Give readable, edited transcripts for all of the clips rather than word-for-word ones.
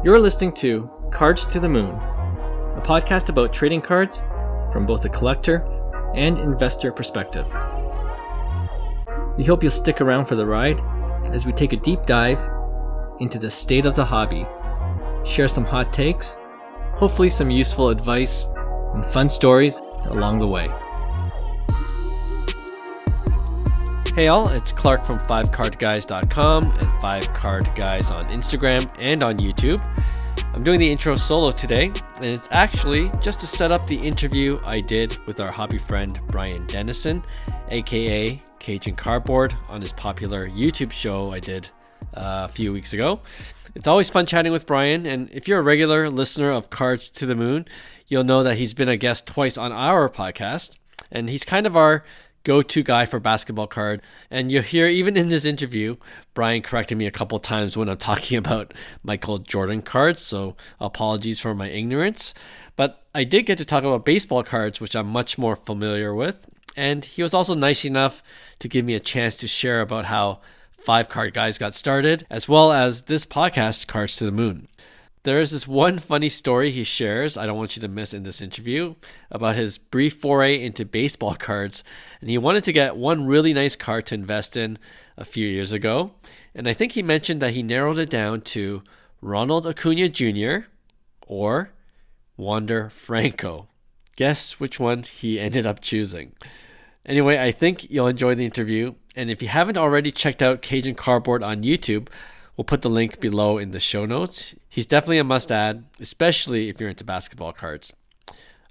You're listening to Cards to the Moon, a podcast about trading cards from both a collector and investor perspective. We hope you'll stick around for the ride as we take a deep dive into the state of the hobby, share some hot takes, hopefully some useful advice, and fun stories along the way. Hey all, it's Clark from 5cardguys.com and 5cardguys on Instagram and on YouTube. I'm doing the intro solo today, and it's actually just to set up the interview I did with our hobby friend Bryan Dennison, aka Cajun Cardboard, on his popular YouTube show I did a few weeks ago. It's always fun chatting with Bryan, and if you're a regular listener of Cards to the Moon, you'll know that he's been a guest twice on our podcast, and he's kind of our go-to guy for basketball card. And you'll hear even in this interview, Bryan corrected me a couple times when I'm talking about Michael Jordan cards, so apologies for my ignorance. But I did get to talk about baseball cards, which I'm much more familiar with, and he was also nice enough to give me a chance to share about how 5Card Guys got started, as well as this podcast, Cards to the Moon. There is this one funny story he shares, I don't want you to miss in this interview, about his brief foray into baseball cards. And he wanted to get one really nice card to invest in a few years ago. And I think he mentioned that he narrowed it down to Ronald Acuna Jr. or Wander Franco. Guess which one he ended up choosing. Anyway, I think you'll enjoy the interview. And if you haven't already checked out Cajun Cardboard on YouTube, we'll put the link below in the show notes. He's definitely a must-add, especially if you're into basketball cards.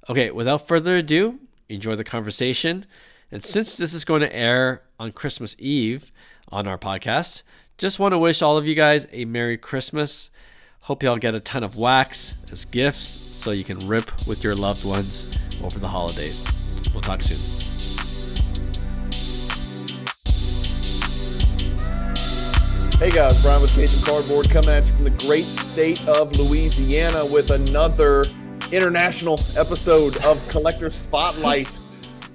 Okay, without further ado, enjoy the conversation. And since this is going to air on Christmas Eve on our podcast, just want to wish all of you guys a Merry Christmas. Hope you all get a ton of wax as gifts so you can rip with your loved ones over the holidays. We'll talk soon. Hey guys, Bryan with Cajun Cardboard coming at you from the great state of Louisiana with another international episode of Collector Spotlight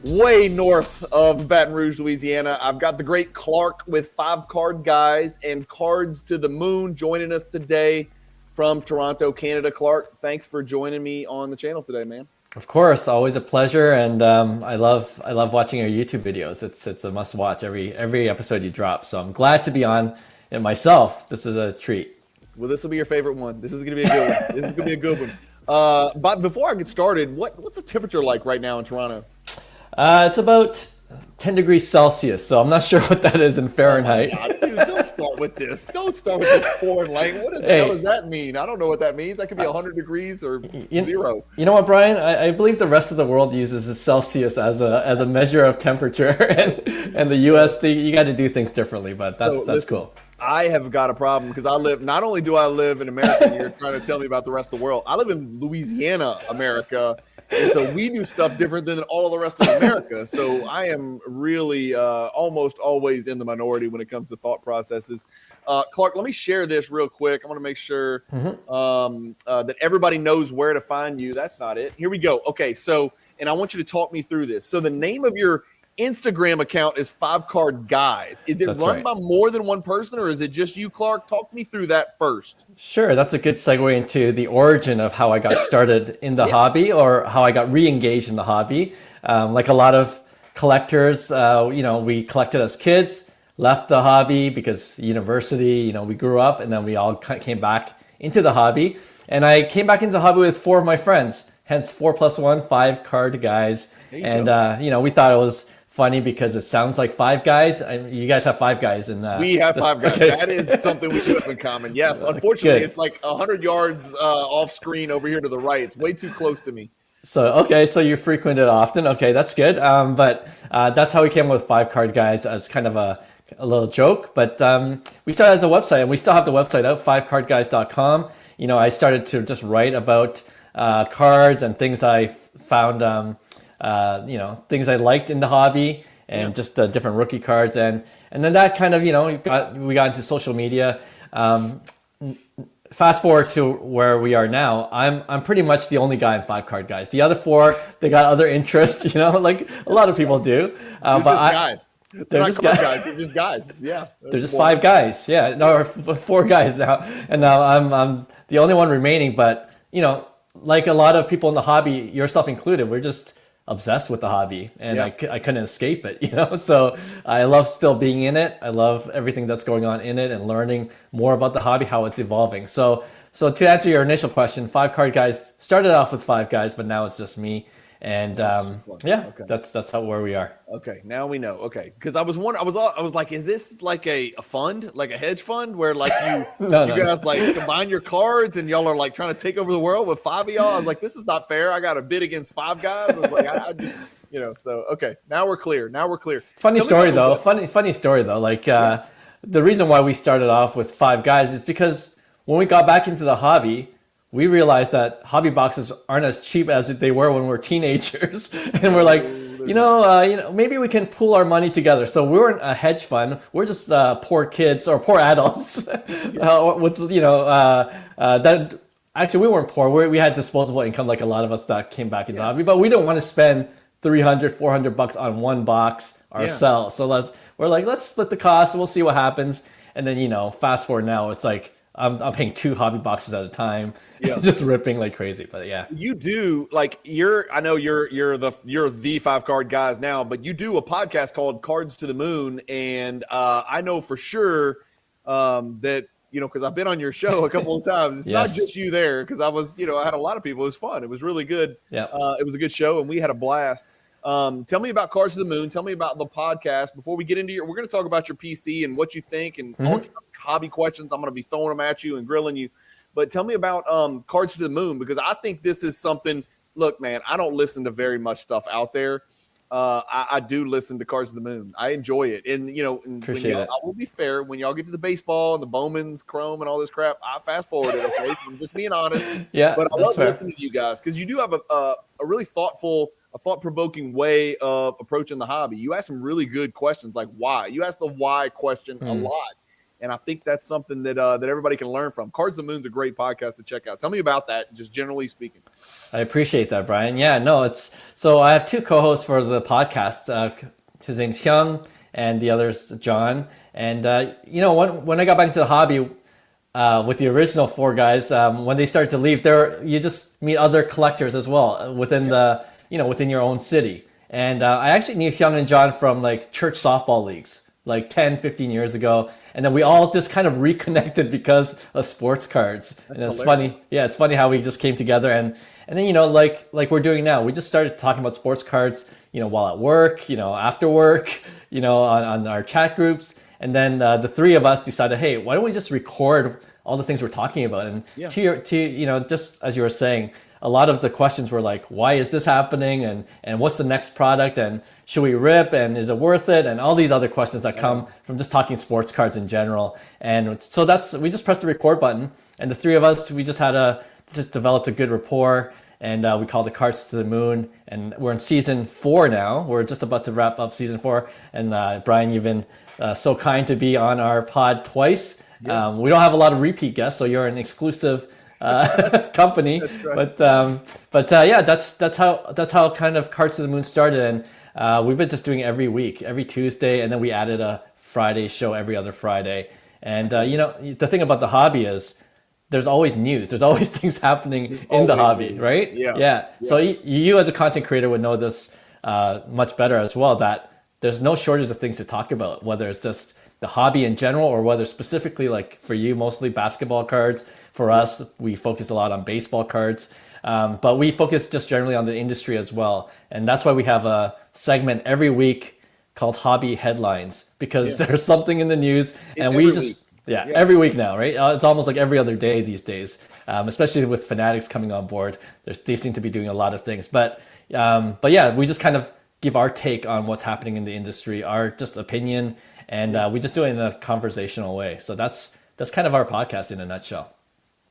way north of Baton Rouge, Louisiana. I've got the great Clark with 5Card Guys and Cards to the Moon joining us today from Toronto, Canada. Clark, thanks for joining me on the channel today, man. Of course, always a pleasure, and I love watching your YouTube videos. It's a must watch every episode you drop. So I'm glad to be on. And myself, this is a treat. Well, this will be your favorite one. This is going to be a good one. This is going to be a good one. But before I get started, what's the temperature like right now in Toronto? It's about 10 degrees Celsius, so I'm not sure what that is in Fahrenheit. Oh my God, dude, don't start with this. Don't start with this foreign language. What the hell does that mean? I don't know what that means. That could be 100 degrees or zero. You know what, Bryan? I believe the rest of the world uses the Celsius as a measure of temperature, and the U.S. you got to do things differently, but that's cool. I have got a problem because not only do I live in America, and you're trying to tell me about the rest of the world, I live in Louisiana, America, and so we do stuff different than all of the rest of America. So I am really almost always in the minority when it comes to thought processes. Clark, let me share this real quick. I want to make sure that everybody knows where to find you. That's not it. Here we go. Okay, so, and I want you to talk me through this. So the name of your Instagram account is 5Card Guys. Is it run by more than one person, or is it just you, Clark? Talk me through that first. Sure, that's a good segue into the origin of how I got started in the hobby, or how I got re-engaged in the hobby. Like a lot of collectors, we collected as kids, left the hobby because university, we grew up, and then we all came back into the hobby. And I came back into the hobby with 4 of my friends, hence 4 + 1, 5Card Guys. And we thought it was funny because it sounds like 5 guys. You guys have 5 guys. We have 5 guys. Okay. That is something we do have in common. Yes, unfortunately, It's like 100 yards off screen over here to the right. It's way too close to me. So you frequent it often. Okay, that's good. But that's how we came up with 5Card Guys as kind of a little joke. But we started as a website, and we still have the website out, 5cardguys.com. I started to just write about cards and things I found things I liked in the hobby, and just different rookie cards, and then that kind of we got into social media. Fast forward to where we are now. I'm pretty much the only guy in 5Card Guys. The other 4, they got other interests, like a lot of people do. But guys. They're not just card guys. They're just guys. Yeah. They're just 5 guys. Yeah, no, or 4 guys now, and now I'm the only one remaining. But like a lot of people in the hobby, yourself included, we're just obsessed with the hobby, and I couldn't escape it. So I love still being in it. I love everything that's going on in it and learning more about the hobby, how it's evolving. So to answer your initial question, 5 card guys started off with 5 guys, but now it's just me. And that's where we are. Okay, now we know. Okay, because I was wondering, I was like, is this like a fund, like a hedge fund, where like you guys like combine your cards and y'all are like trying to take over the world with 5 of y'all? I was like, this is not fair. I got to bid against 5 guys. I was like, I just So okay, now we're clear. Funny story though. Like the reason why we started off with 5 guys is because when we got back into the hobby, we realized that hobby boxes aren't as cheap as they were when we were teenagers. And we're like, maybe we can pool our money together. So we weren't a hedge fund. We're just poor kids or poor adults that actually we weren't poor. We had disposable income like a lot of us that came back in the hobby, but we don't want to spend $300-$400 on one box ourselves. So let's split the cost. We'll see what happens. And then, fast forward now, it's like, I'm paying 2 hobby boxes at a time, just ripping like crazy. But yeah, you do like I know you're the 5 card guys now, but you do a podcast called Cards to the Moon, and I know for sure that because I've been on your show a couple of times. It's not just you there, because I was I had a lot of people. It was fun. It was really good. Yeah, it was a good show, and we had a blast. Tell me about Cards to the Moon. Tell me about the podcast. Before we get into we're going to talk about your PC and what you think and all kinds of hobby questions. I'm going to be throwing them at you and grilling you. But tell me about Cards to the Moon, because I think this is something. Look, man, I don't listen to very much stuff out there. I do listen to Cards to the Moon. I enjoy it, and Appreciate it. I will be fair. When y'all get to the baseball and the Bowman's, Chrome, and all this crap, I fast forward it. Okay, I'm just being honest. Yeah, but I love listening to you guys because you do have a really thought-provoking way of approaching the hobby. You ask some really good questions, like why. You ask the why question a lot, and I think that's something that that everybody can learn from. Cards to the Moon's a great podcast to check out. Tell me about that, just generally speaking. I appreciate that, Brian. Yeah, no, so I have 2 co-hosts for the podcast. His name's Hyung, and the other's John. And when I got back into the hobby with the original 4 guys, when they started to leave, you just meet other collectors as well within within your own city. And I actually knew Hyung and John from like church softball leagues like 10, 15 years ago. And then we all just kind of reconnected because of sports cards. And it's funny. Yeah, it's funny how we just came together. And then, like we're doing now, we just started talking about sports cards, while at work, after work, on our chat groups. And then the 3 of us decided, hey, why don't we just record all the things we're talking about? And just as you were saying, a lot of the questions were like, why is this happening? And what's the next product? And should we rip? And is it worth it? And all these other questions that come from just talking sports cards in general. And so we just pressed the record button. And the 3 of us, we just developed a good rapport. And we called it Cards to the Moon. And we're in season 4 now. We're just about to wrap up season 4. And Bryan, you've been so kind to be on our pod twice. Yeah. We don't have a lot of repeat guests, so you're an exclusive company. That's right. But that's how kind of Cards to the Moon started. And we've been just doing it every week, every Tuesday. And then we added a Friday show every other Friday. And, the thing about the hobby is there's always news. There's always things happening in the hobby, news. Right? Yeah. So you as a content creator would know this much better as well, that there's no shortage of things to talk about, whether it's just the hobby in general or whether specifically, like for you, mostly basketball cards. For us, we focus a lot on baseball cards, but we focus just generally on the industry as well. And that's why we have a segment every week called Hobby Headlines, because there's something in the news and we just... Yeah, every week now, right? It's almost like every other day these days, especially with Fanatics coming on board. They seem to be doing a lot of things. But yeah, we just kind of give our take on what's happening in the industry, our just opinion, and we just do it in a conversational way. So that's kind of our podcast in a nutshell.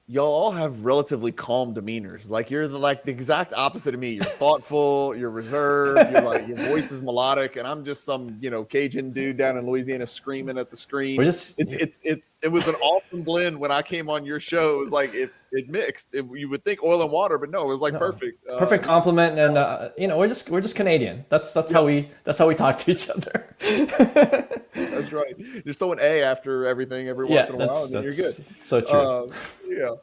y'all all have relatively calm demeanors. Like you're like the exact opposite of me. You're thoughtful, you're reserved, you're like your voice is melodic, and I'm just some Cajun dude down in Louisiana screaming at the screen. We're just It was an awesome blend when I came on your show. It was like it mixed. You would think oil and water, but no, it was like perfect. Perfect compliment, and we're just Canadian. That's how we talk to each other. That's right. Just throw an A after everything every once in a while, and then you're good. So true. Yeah.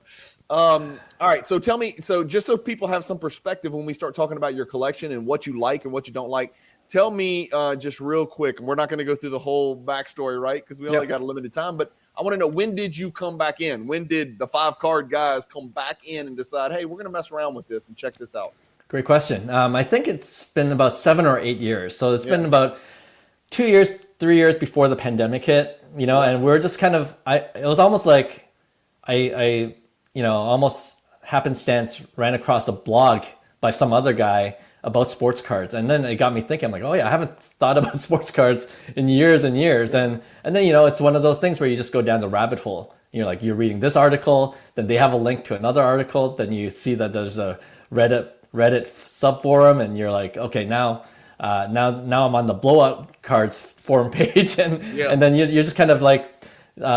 All right. So tell me, just so people have some perspective when we start talking about your collection and what you like and what you don't like, tell me just real quick, and we're not going to go through the whole backstory, right? Because we only got a limited time, but I want to know, when did you come back in? When did the 5-card guys come back in and decide, hey, we're going to mess around with this and check this out? Great question. I think it's been about 7 or 8 years. So it's been about 2 years, 3 years before the pandemic hit, and we're just kind of, it was almost like I almost happenstance ran across a blog by some other guy about sports cards. And then it got me thinking, I'm like, oh yeah, I haven't thought about sports cards in years and years. And then, it's one of those things where you just go down the rabbit hole. You're reading this article, then they have a link to another article. Then you see that there's a Reddit subforum, and you're like, okay, now I'm on the blowout cards forum page. And then you're just kind of like,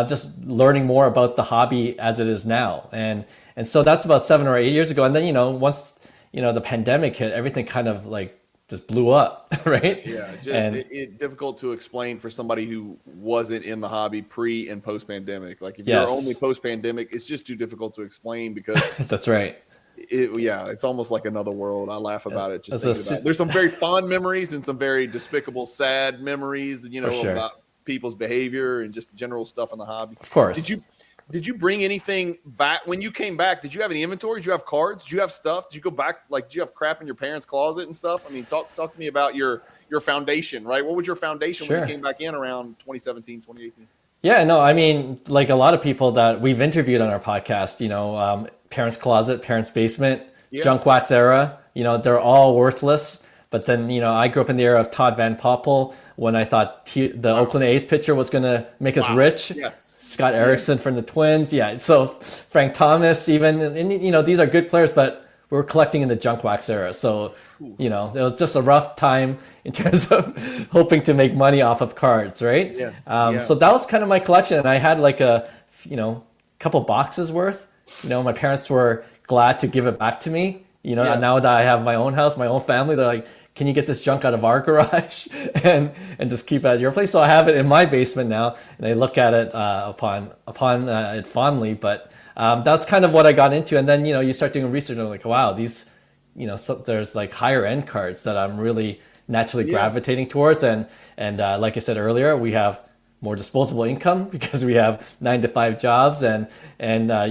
just learning more about the hobby as it is now. And so that's about 7 or 8 years ago. And then, once, the pandemic hit, everything kind of like just blew up, right? Yeah. It's difficult to explain for somebody who wasn't in the hobby pre and post pandemic. Like if you're only post pandemic, it's just too difficult to explain because that's right. It's almost like another world. I laugh about it. Just thinking about it. There's some very fond memories and some very despicable, sad memories, about people's behavior and just general stuff in the hobby. Of course. Did you bring anything back when you came back? Did you have any inventory? Did you have cards? Did you have stuff? Did you go back? Like, did you have crap in your parents' closet and stuff? I mean, talk to me about your foundation, right? What was your foundation when you came back in around 2017, 2018? Yeah, no, I mean, like a lot of people that we've interviewed on our podcast, parents' closet, parents' basement, junk wax era, they're all worthless. But then, I grew up in the era of Todd Van Poppel when I thought the Oakland A's pitcher was going to make us rich. Yes. Scott Erickson from the Twins. Yeah. So Frank Thomas even, and these are good players, but we're collecting in the junk wax era. So, it was just a rough time in terms of hoping to make money off of cards, right? Yeah. So that was kind of my collection. And I had like a, couple boxes worth. My parents were glad to give it back to me. Now that I have my own house, my own family, they're like, can you get this junk out of our garage and just keep it at your place? So I have it in my basement now, and I look at it upon it fondly. But that's kind of what I got into. And then you start doing research, and I'm like, wow, these there's like higher end cards that I'm really naturally gravitating towards. And like I said earlier, we have more disposable income because we have 9-to-5 jobs, and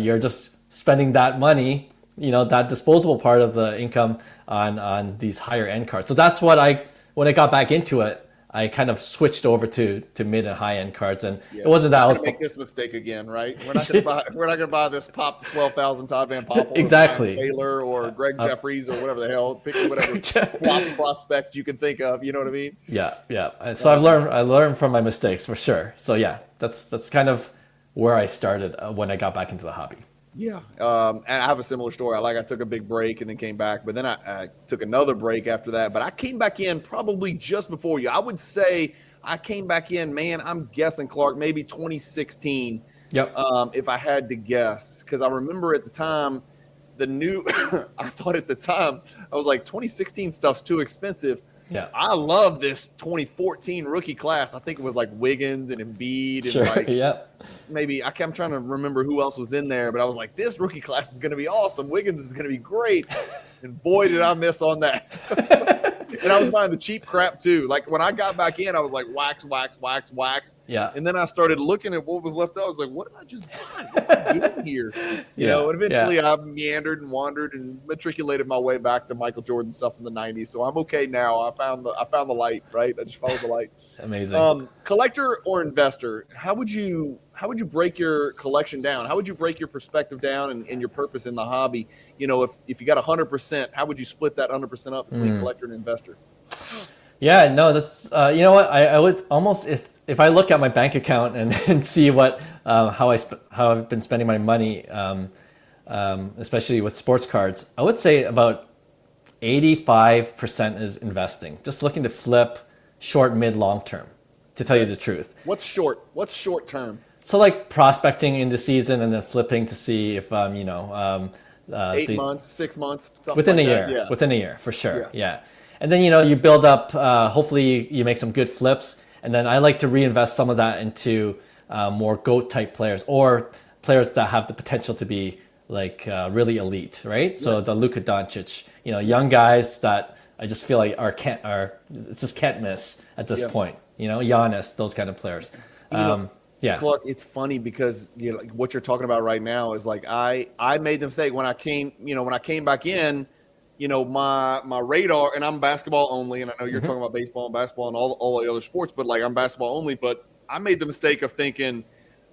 you're just spending that money, that disposable part of the income on these higher end cards. So that's what when I got back into it, I kind of switched over to mid and high end cards, and it wasn't that I was make this mistake again, right? We're not going to buy this pop 12,000 Todd Van Poppel, exactly, or Taylor or Greg Jeffries or whatever the hell, pick whatever flop prospect you can think of. You know what I mean? Yeah. So I learned from my mistakes for sure. So yeah, that's kind of where I started when I got back into the hobby. Yeah. And I have a similar story. I took a big break and then came back, but then I took another break after that. But I came back in probably just before you. I would say I came back in, man, I'm guessing, Clark, maybe 2016. Yep. If I had to guess, because I remember at the time, I thought at the time, I was like, 2016 stuff's too expensive. Yeah. I love this 2014 rookie class. I think it was like Wiggins and Embiid and maybe I'm trying to remember who else was in there, but I was like, this rookie class is going to be awesome. Wiggins is going to be great. And boy, did I miss on that. And I was buying the cheap crap too. Like when I got back in, I was like wax. Yeah. And then I started looking at what was left out. I was like, what did I just buy? What am I doing here? And eventually I meandered and wandered and matriculated my way back to Michael Jordan stuff in the 90s. So I'm okay now. I found the light, right? I just followed the light. Amazing. Collector or investor, how would you break your collection down? How would you break your perspective down and your purpose in the hobby? If you got 100%, how would you split that 100% up between collector and investor? Yeah, no, that's you know what, I would almost, if I look at my bank account and see what how I've been spending my money, especially with sports cards, I would say about 85% is investing, just looking to flip short, mid, long term, to tell you the truth. What's short? What's short term? So like prospecting in the season and then flipping to see if 8 months, 6 months, something within like a year. that. Yeah. Within a year, for sure. Yeah. And then you build up. Hopefully, you make some good flips, and then I like to reinvest some of that into more GOAT type players or players that have the potential to be like really elite, right? So the Luka Doncic, young guys that I just feel like just can't miss at this point. Giannis, those kind of players. Yeah, Clark, it's funny because like what you're talking about right now is like I made the mistake when I came back in, my radar, and I'm basketball only, and I know you're talking about baseball and basketball and all the other sports, but like I'm basketball only. But I made the mistake of thinking,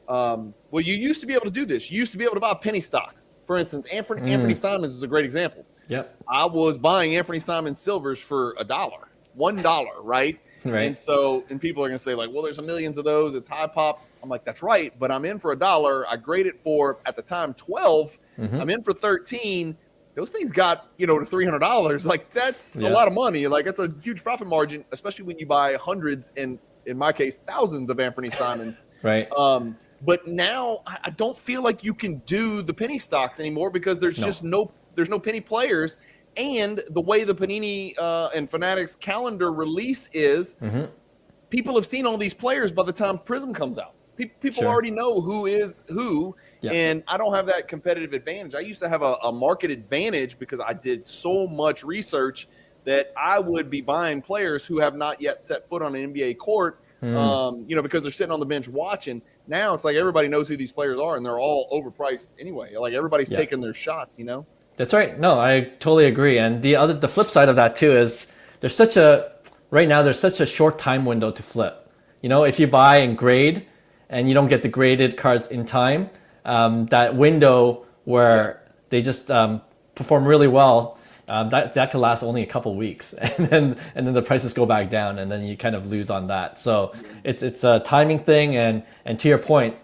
well, you used to be able to do this. You used to be able to buy penny stocks. For instance, Anthony Simons is a great example. Yep. I was buying Anthony Simons silvers for $1, right? Right. And people are going to say like, well, there's millions of those. It's high pop. I'm like, that's right. But I'm in for $1. I graded for, at the time, 12. I'm in for 13. Those things got, to $300. Like that's a lot of money. Like it's a huge profit margin, especially when you buy hundreds and in my case, thousands of Anthony Simons. Right. But now I don't feel like you can do the penny stocks anymore because there's just no penny players. And the way the Panini and Fanatics calendar release is, people have seen all these players by the time Prism comes out. People already know who is who, and I don't have that competitive advantage. I used to have a market advantage because I did so much research that I would be buying players who have not yet set foot on an NBA court, because they're sitting on the bench watching. Now it's like everybody knows who these players are, and they're all overpriced anyway. Like everybody's taking their shots, That's right. No, I totally agree. And the flip side of that too is there's such a short time window to flip. If you buy and grade and you don't get the graded cards in time, that window where they just perform really well, that could last only a couple weeks, and then the prices go back down, and then you kind of lose on that. So it's a timing thing, and to your point,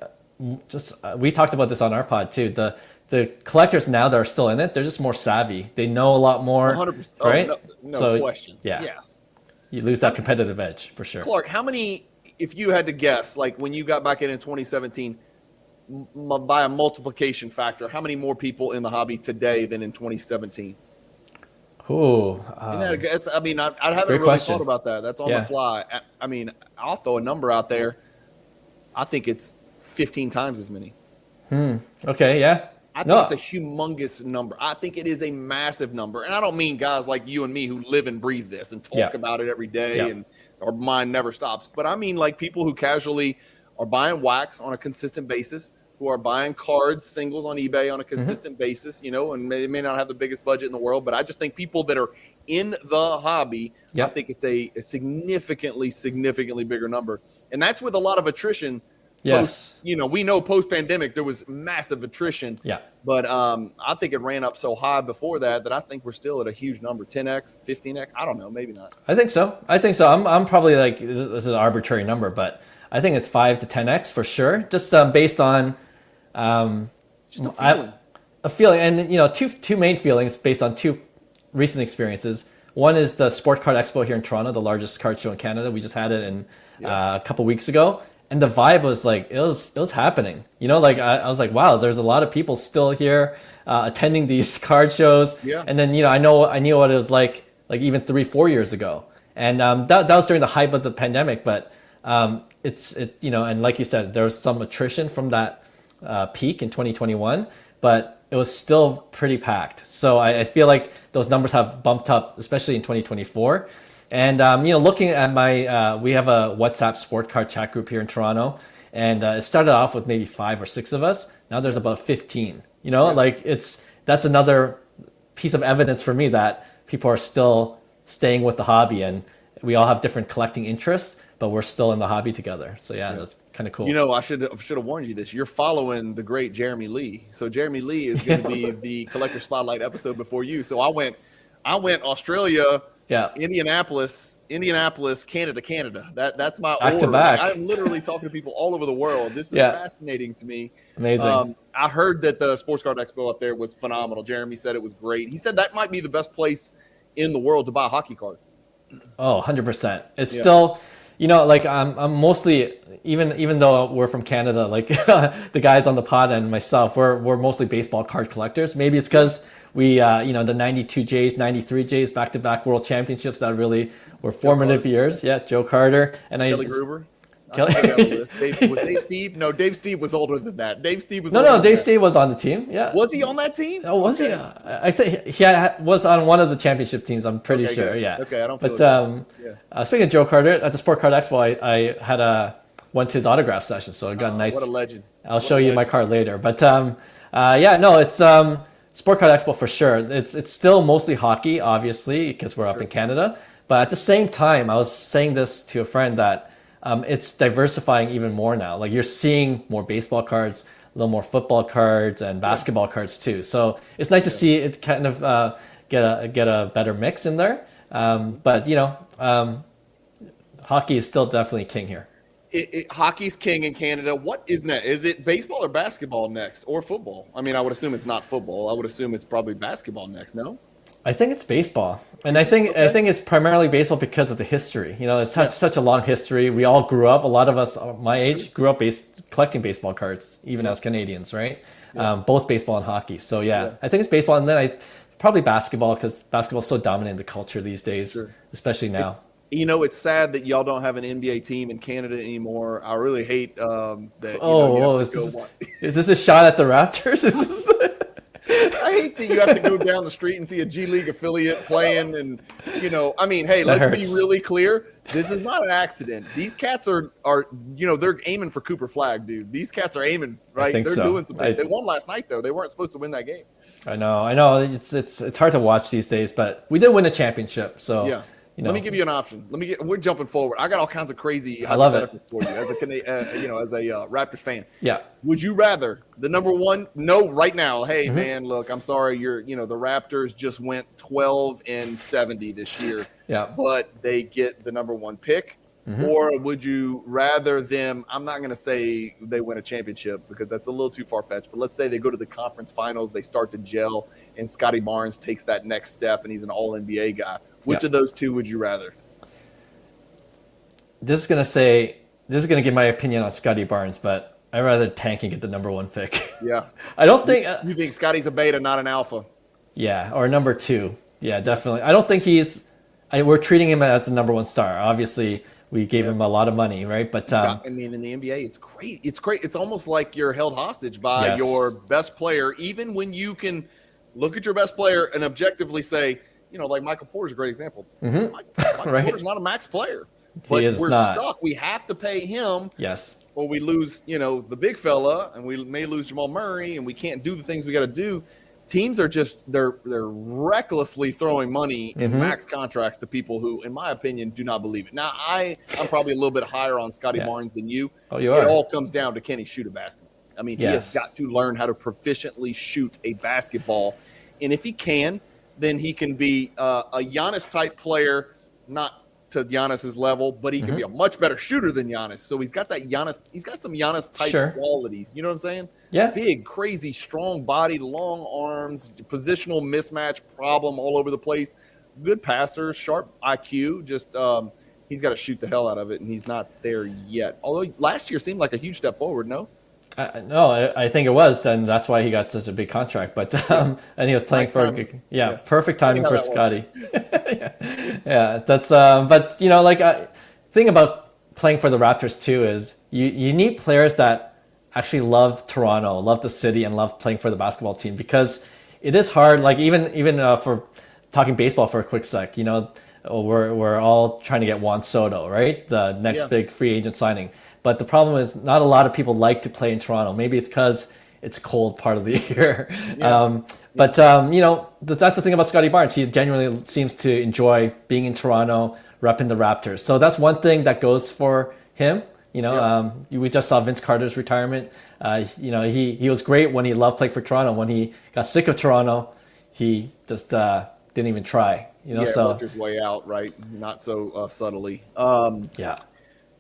we talked about this on our pod too. The collectors now that are still in it, they're just more savvy. They know a lot more, 100%. right? No question. Yeah. Yes. You lose that competitive edge for sure. Clark, how many, if you had to guess, like when you got back in 2017, by a multiplication factor, how many more people in the hobby today than in 2017? Ooh. I haven't really thought about that. That's on the fly. I mean, I'll throw a number out there. I think it's 15 times as many. Okay, yeah. I think it's a humongous number. I think it is a massive number. And I don't mean guys like you and me who live and breathe this and talk about it every day and our mind never stops. But I mean like people who casually are buying wax on a consistent basis, who are buying cards, singles on eBay on a consistent basis, and they may not have the biggest budget in the world. But I just think people that are in the hobby, I think it's a significantly, significantly bigger number. And that's with a lot of attrition. Yes. We know post-pandemic there was massive attrition. Yeah. But I think it ran up so high before that I think we're still at a huge number, 10x, 15x. I don't know, maybe not. I think so. I'm probably like, this is an arbitrary number, but I think it's 5 to 10x for sure. Just based on just a feeling. And two main feelings based on two recent experiences. One is the Sport Card Expo here in Toronto, the largest card show in Canada. We just had it a couple weeks ago. And the vibe was like, it was happening. I was like, wow, there's a lot of people still here attending these card shows. Yeah. And then, I knew what it was like even 3-4 years ago. And that was during the height of the pandemic. But and like you said, there was some attrition from that peak in 2021, but it was still pretty packed. So I feel like those numbers have bumped up, especially in 2024. And, looking at we have a WhatsApp sport card chat group here in Toronto, and it started off with maybe 5 or 6 of us. Now there's about 15, that's another piece of evidence for me that people are still staying with the hobby, and we all have different collecting interests, but we're still in the hobby together. So that's kind of cool. I should have warned you this. You're following the great Jeremy Lee. So Jeremy Lee is going to be the Collector Spotlight episode before you. So I went Australia Yeah. Indianapolis, Canada. That's my Back to order. back. I'm literally talking to people all over the world. This is fascinating to me. Amazing. I heard that the Sports Card Expo up there was phenomenal. Jeremy said it was great. He said that might be the best place in the world to buy hockey cards. Oh, 100%. It's still, like I'm mostly, even though we're from Canada, like the guys on the pod and myself, we're mostly baseball card collectors. Maybe it's because we, the 92 Jays, 93 Jays, back-to-back world championships that really were formative years. Yeah, Joe Carter. And Kelly Gruber. Kelly. Was Dave Steve? No, Dave Steve was older than that. Dave Steve was Dave Steve was on the team. Yeah. Was he on that team? Oh, was he? I think he was on one of the championship teams. I'm pretty sure. Good. Yeah. Okay, I don't. Feel But speaking of Joe Carter, at the Sport Card Expo, I had went to his autograph session, so I got a nice. What a legend! I'll show you my card later. But it's Sport Card Expo for sure. It's still mostly hockey, obviously, because we're up in Canada. But at the same time, I was saying this to a friend that. It's diversifying even more now. Like you're seeing more baseball cards, a little more football cards, and basketball cards too. So it's nice to see it kind of get a better mix in there. But hockey is still definitely king here. Hockey's king in Canada. What is next? Is it baseball or basketball next, or football? I mean, I would assume it's not football. I would assume it's probably basketball next. No. I think it's baseball, and I think it's primarily baseball because of the history. It has such a long history. We all grew up. A lot of us my age grew up collecting baseball cards, even as Canadians, right? Yeah. Both baseball and hockey. So I think it's baseball, and then probably basketball because basketball is so dominant in the culture these days, especially now. It's sad that y'all don't have an NBA team in Canada anymore. I really hate that. Is this a shot at the Raptors? I hate that you have to go down the street and see a G League affiliate playing, and hey, let's be really clear. This is not an accident. These cats are they're aiming for Cooper Flag, dude. These cats are aiming right. They're doing. They won last night though. They weren't supposed to win that game. I know. It's hard to watch these days, but we did win a championship, so yeah. Let me give you an option. We're jumping forward. I got all kinds of crazy I love it. for you as a Raptors fan. Yeah. Would you rather the number one? No, right now. Hey, man, look, I'm sorry. The Raptors just went 12-70 this year. Yeah. But they get the number one pick. Or would you rather them? I'm not going to say they win a championship because that's a little too far fetched. But let's say they go to the conference finals, they start to gel, and Scotty Barnes takes that next step, and he's an All NBA guy. Which of those two would you rather? This is going to give my opinion on Scotty Barnes, but I'd rather tank and get the number one pick. Yeah. I don't think... you think Scotty's a beta, not an alpha? Yeah, or number two. Yeah, definitely. I don't think we're treating him as the number one star. Obviously, we gave him a lot of money, right? But in the NBA, it's great. It's great. It's almost like you're held hostage by your best player, even when you can look at your best player and objectively say, like Michael Porter's a great example. Michael Porter's not a max player, but we're stuck. We have to pay him. Yes. Or we lose, the big fella, and we may lose Jamal Murray, and we can't do the things we got to do. Teams are they're recklessly throwing money in max contracts to people who, in my opinion, do not believe it. Now, I'm probably a little bit higher on Scotty Barnes than you. Oh, you are. It all comes down to can he shoot a basketball. I mean, he has got to learn how to proficiently shoot a basketball, and if he can, then he can be a Giannis-type player, not to Giannis's level, but he can be a much better shooter than Giannis. So he's got that Giannis. He's got some Giannis-type qualities. You know what I'm saying? Yeah. Big, crazy, strong body, long arms, positional mismatch problem all over the place. Good passer, sharp IQ. Just he's got to shoot the hell out of it, and he's not there yet. Although last year seemed like a huge step forward. No. No, I think it was, and that's why he got such a big contract. But and he was playing perfect timing for Scotty. That's but thing about playing for the Raptors too is you need players that actually love Toronto, love the city, and love playing for the basketball team because it is hard. Like even for talking baseball for a quick sec, we're all trying to get Juan Soto, right? The next big free agent signing. But the problem is not a lot of people like to play in Toronto. Maybe it's because it's cold part of the year. That's the thing about Scotty Barnes. He genuinely seems to enjoy being in Toronto, repping the Raptors. So that's one thing that goes for him. We just saw Vince Carter's retirement. He was great when he loved playing for Toronto. When he got sick of Toronto, he just didn't even try. So worked his way out, right? Not so subtly. yeah.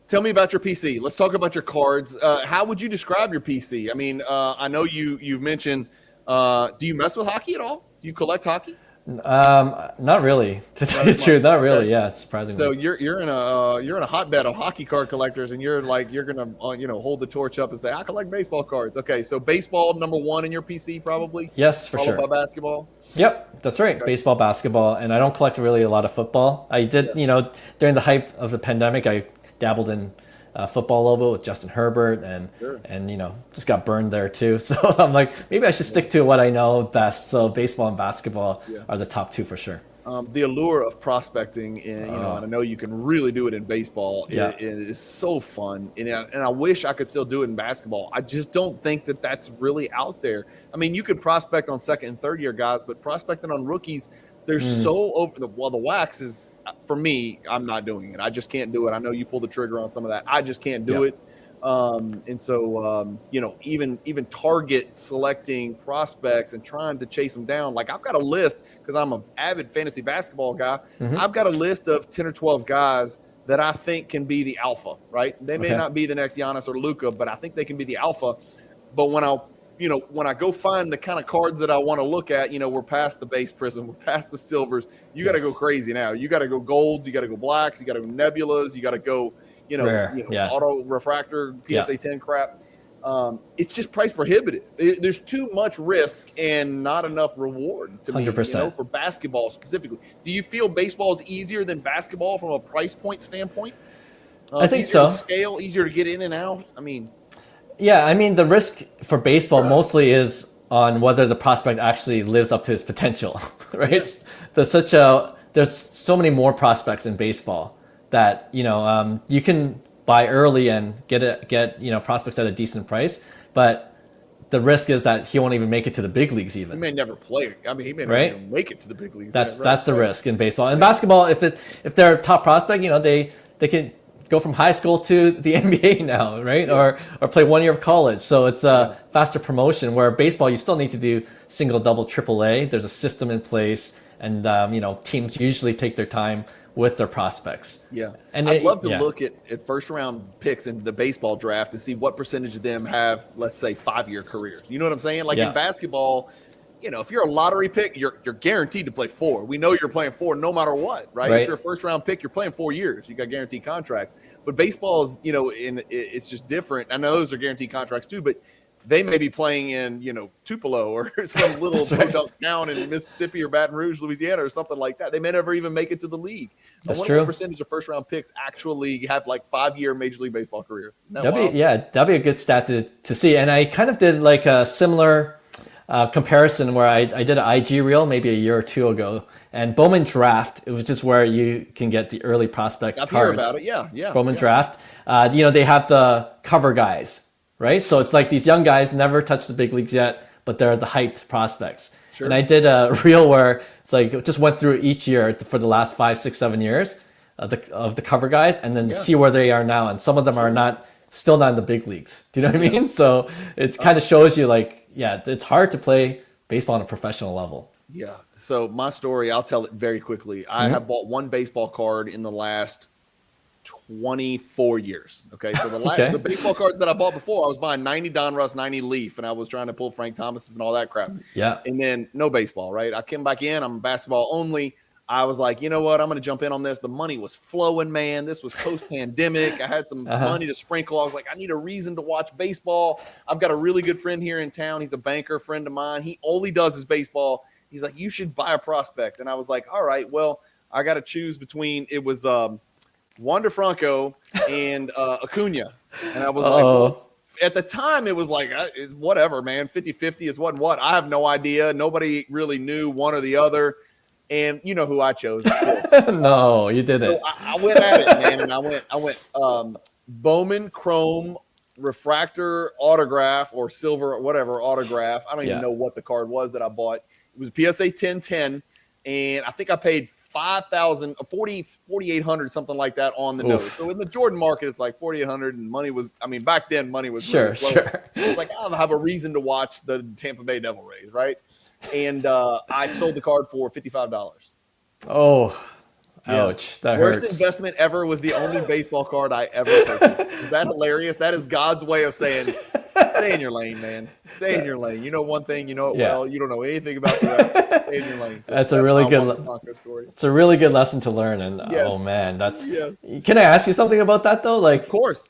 Tell me about your PC. Let's talk about your cards. How would you describe your PC? I mean, I know you mentioned. Do you mess with hockey at all? Do you collect hockey? Not really. To tell you the truth, not really. Yeah, surprisingly. So you're in a hotbed of hockey card collectors, and you're gonna hold the torch up and say, I collect baseball cards. Okay, so baseball number one in your PC probably. Yes, for sure. Followed by basketball. Yep, that's right. Okay. Baseball, basketball, and I don't collect really a lot of football. I did, during the hype of the pandemic, I dabbled in football a little bit with Justin Herbert, and just got burned there too. So I'm like, maybe I should stick to what I know best. So baseball and basketball are the top two for sure. The allure of prospecting, and I know you can really do it in baseball. It is so fun, and I wish I could still do it in basketball. I just don't think that that's really out there. I mean, you could prospect on second and third year guys, but prospecting on rookies, they're so over the wax is, for me, I'm not doing it. I just can't do it. I know you pulled the trigger on some of that. I just can't do it. And so, even target selecting prospects and trying to chase them down. Like I've got a list because I'm an avid fantasy basketball guy. I've got a list of 10 or 12 guys that I think can be the alpha, right? They may not be the next Giannis or Luka, but I think they can be the alpha. But when I go find the kind of cards that I want to look at, we're past the base prism, we're past the silvers. You got to go crazy now. You got to go golds, you got to go blacks, you got to go nebulas, you got to go, auto refractor, PSA 10 crap. It's just price prohibitive. There's too much risk and not enough reward to 100%. For basketball specifically. Do you feel baseball is easier than basketball from a price point standpoint? I think so. To scale, easier to get in and out. I mean. Yeah, I mean, the risk for baseball mostly is on whether the prospect actually lives up to his potential, right? Yeah. There's so many more prospects in baseball that, you can buy early and get prospects at a decent price, but the risk is that he won't even make it to the big leagues even. He may never play. I mean, he may not even make it to the big leagues. That's the risk in baseball. In basketball, if they're a top prospect, they can go from high school to the NBA now, right? Yeah. Or play 1 year of college. So it's a faster promotion, where baseball, you still need to do single, double, triple A. There's a system in place, and teams usually take their time with their prospects. Yeah. And I'd love to look at first round picks in the baseball draft and see what percentage of them have, let's say, 5-year careers. You know what I'm saying? Like in basketball, if you're a lottery pick, you're guaranteed to play 4. We know you're playing 4 no matter what, right? If you're a first round pick, you're playing 4 years. You got guaranteed contracts. But baseball is, it's just different. I know those are guaranteed contracts too, but they may be playing in, Tupelo or some little podunk town in Mississippi or Baton Rouge, Louisiana, or something like that. They may never even make it to the league. That's true. What percentage of first round picks actually have like 5-year Major League Baseball careers? That'd be a good stat to see. And I kind of did like a similar comparison where I did an IG reel maybe a year or two ago, and Bowman Draft, it was just where you can get the early prospect cards. Hear about it. Yeah. Bowman Draft. They have the cover guys, right? So it's like these young guys never touched the big leagues yet, but they're the hyped prospects. Sure. And I did a reel where it's like it just went through each year for the last 5, 6, 7 years of the cover guys, and then see where they are now. And some of them are still not in the big leagues. Do you know what I mean? So it kind of shows you it's hard to play baseball on a professional level. Yeah. So my story, I'll tell it very quickly. I have bought one baseball card in the last 24 years. Okay. So the baseball cards that I bought before, I was buying 90 Donruss, 90 Leaf, and I was trying to pull Frank Thomas's and all that crap. Yeah. And then no baseball, right? I came back in, I'm basketball only. I was like, you know what? I'm going to jump in on this. The money was flowing, man. This was post-pandemic. I had some money to sprinkle. I was like, I need a reason to watch baseball. I've got a really good friend here in town. He's a banker friend of mine. All he does is baseball. He's like, you should buy a prospect. And I was like, all right, well, I got to choose between, it was Wander Franco and Acuna. And I was like, well, at the time, it was like, whatever, man. 50-50 is what. I have no idea. Nobody really knew one or the other. And you know who I chose, of course. No, you didn't. So I went at it, man, and I went Bowman Chrome refractor autograph or silver or whatever autograph. I don't even know what the card was that I bought. It was PSA 1010, and I think I paid $4,800, something like that on the nose. So in the Jordan market, it's like $4,800, and money was. I mean, back then money was sure. I was like, I'll have a reason to watch the Tampa Bay Devil Rays, right? And I sold the card for $55. Oh, Yeah. ouch. That Worst hurts. investment ever was the only baseball card I ever purchased. Is that hilarious? That is God's way of saying, stay in your lane, man. Stay in your lane. You know one thing, you know it Yeah. well. You don't know anything about the rest. Stay in your lane. So That's a really my good Waka Flocka story. It's a really good lesson to learn. And Yes. oh man, that's. Yes. Can I ask you something about that though? Like, Of course.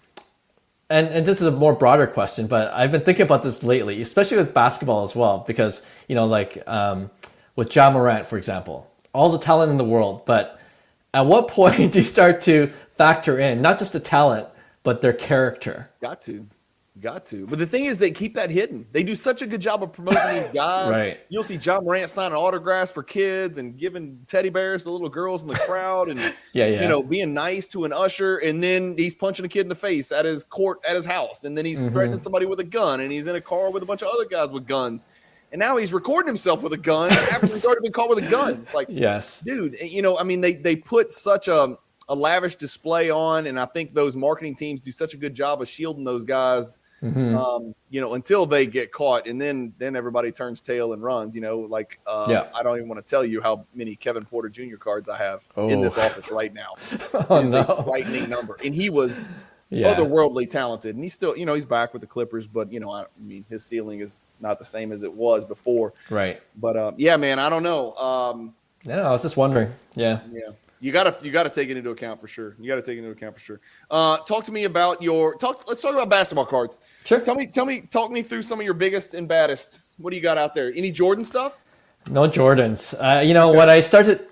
and this is a more broader question, but I've been thinking about this lately, especially with basketball as well, because like with Ja Morant, for example, all the talent in the world, but at what point do you start to factor in not just the talent, but their character? Got to. But the thing is, they keep that hidden. They do such a good job of promoting these guys. Right. You'll see Ja Morant signing autographs for kids and giving teddy bears to little girls in the crowd, and being nice to an usher. And then he's punching a kid in the face at his house, and then he's threatening somebody with a gun, and he's in a car with a bunch of other guys with guns. And now he's recording himself with a gun after he's already been caught with a gun. It's like, yes, dude. They put such a lavish display on, and I think those marketing teams do such a good job of shielding those guys. Until they get caught, and then everybody turns tail and runs. I don't even want to tell you how many Kevin Porter Jr. cards I have in this office right now. It's a frightening number, and he was otherworldly talented, and he's still, he's back with the Clippers, but his ceiling is not the same as it was before. Right. But man, I don't know. I was just wondering. Yeah. You gotta take it into account for sure. Talk to me about let's talk about basketball cards. Sure. Talk me through some of your biggest and baddest. What do you got out there? Any Jordan stuff? No Jordans. What I started.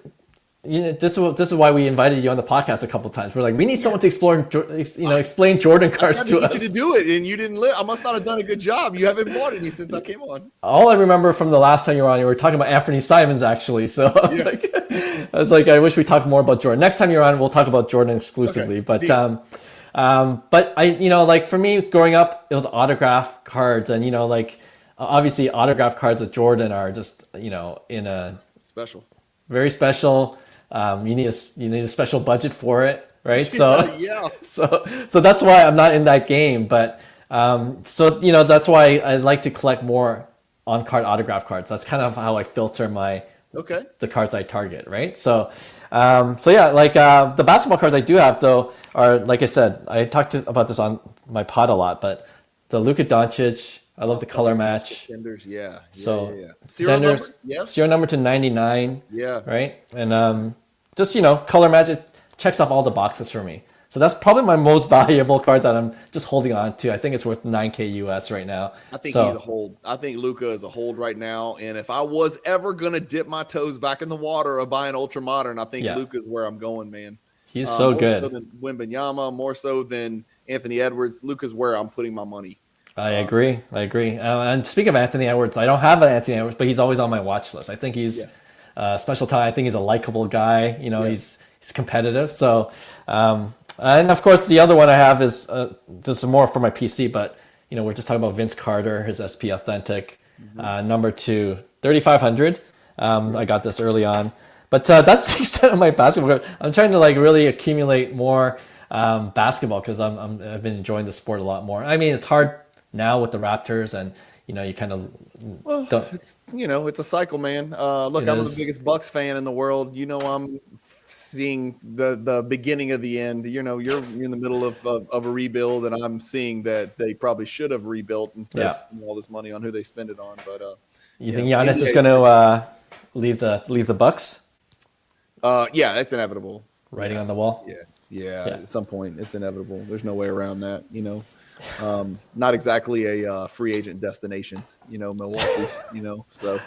This is why we invited you on the podcast a couple of times. We're like, we need someone to explain Jordan cards to us. You to do it, and you didn't live. I must not have done a good job. You haven't bought any since I came on. All I remember from the last time you were on, you were talking about Anthony Simons actually. So I was like, I wish we talked more about Jordan. Next time you're on, we'll talk about Jordan exclusively. Okay. But I for me growing up, it was autograph cards, and obviously autograph cards with Jordan are just in a special, very special. You need a special budget for it, right? So so that's why I'm not in that game. But that's why I like to collect more on-card autograph cards. That's kind of how I filter the cards I target, right? So the basketball cards I do have though are, like I said, I talked about this on my pod a lot, but the Luka Doncic. I love the color match. Denders, yeah. Serial number to 99. Yeah. Right? And just, color match, it checks off all the boxes for me. So that's probably my most valuable card that I'm just holding on to. I think it's worth $9K US right now. I think he's a hold. I think Luka is a hold right now. And if I was ever going to dip my toes back in the water of buying Ultra Modern, I think Luka's where I'm going, man. He's so good. More so than Wemby, more so than Anthony Edwards. Luka's where I'm putting my money. I agree. And speaking of Anthony Edwards, I don't have an Anthony Edwards, but he's always on my watch list. I think he's special talent. I think he's a likable guy. He's competitive. So, and of course, the other one I have is just more for my PC. But we're just talking about Vince Carter, his SP Authentic, number 2, 3,500. I got this early on, but that's the extent of my basketball. I'm trying to really accumulate more basketball because I've been enjoying the sport a lot more. I mean, it's hard now with the Raptors, and you kind of it's it's a cycle, man. Look, I'm the biggest Bucks fan in the world. I'm seeing the beginning of the end. You're in the middle of a rebuild, and I'm seeing that they probably should have rebuilt instead of spending all this money on who they spend it on. But you think Giannis is going to leave the Bucks? That's inevitable. Writing on the wall. Yeah. At some point, it's inevitable. There's no way around that. Not exactly a free agent destination, Milwaukee, so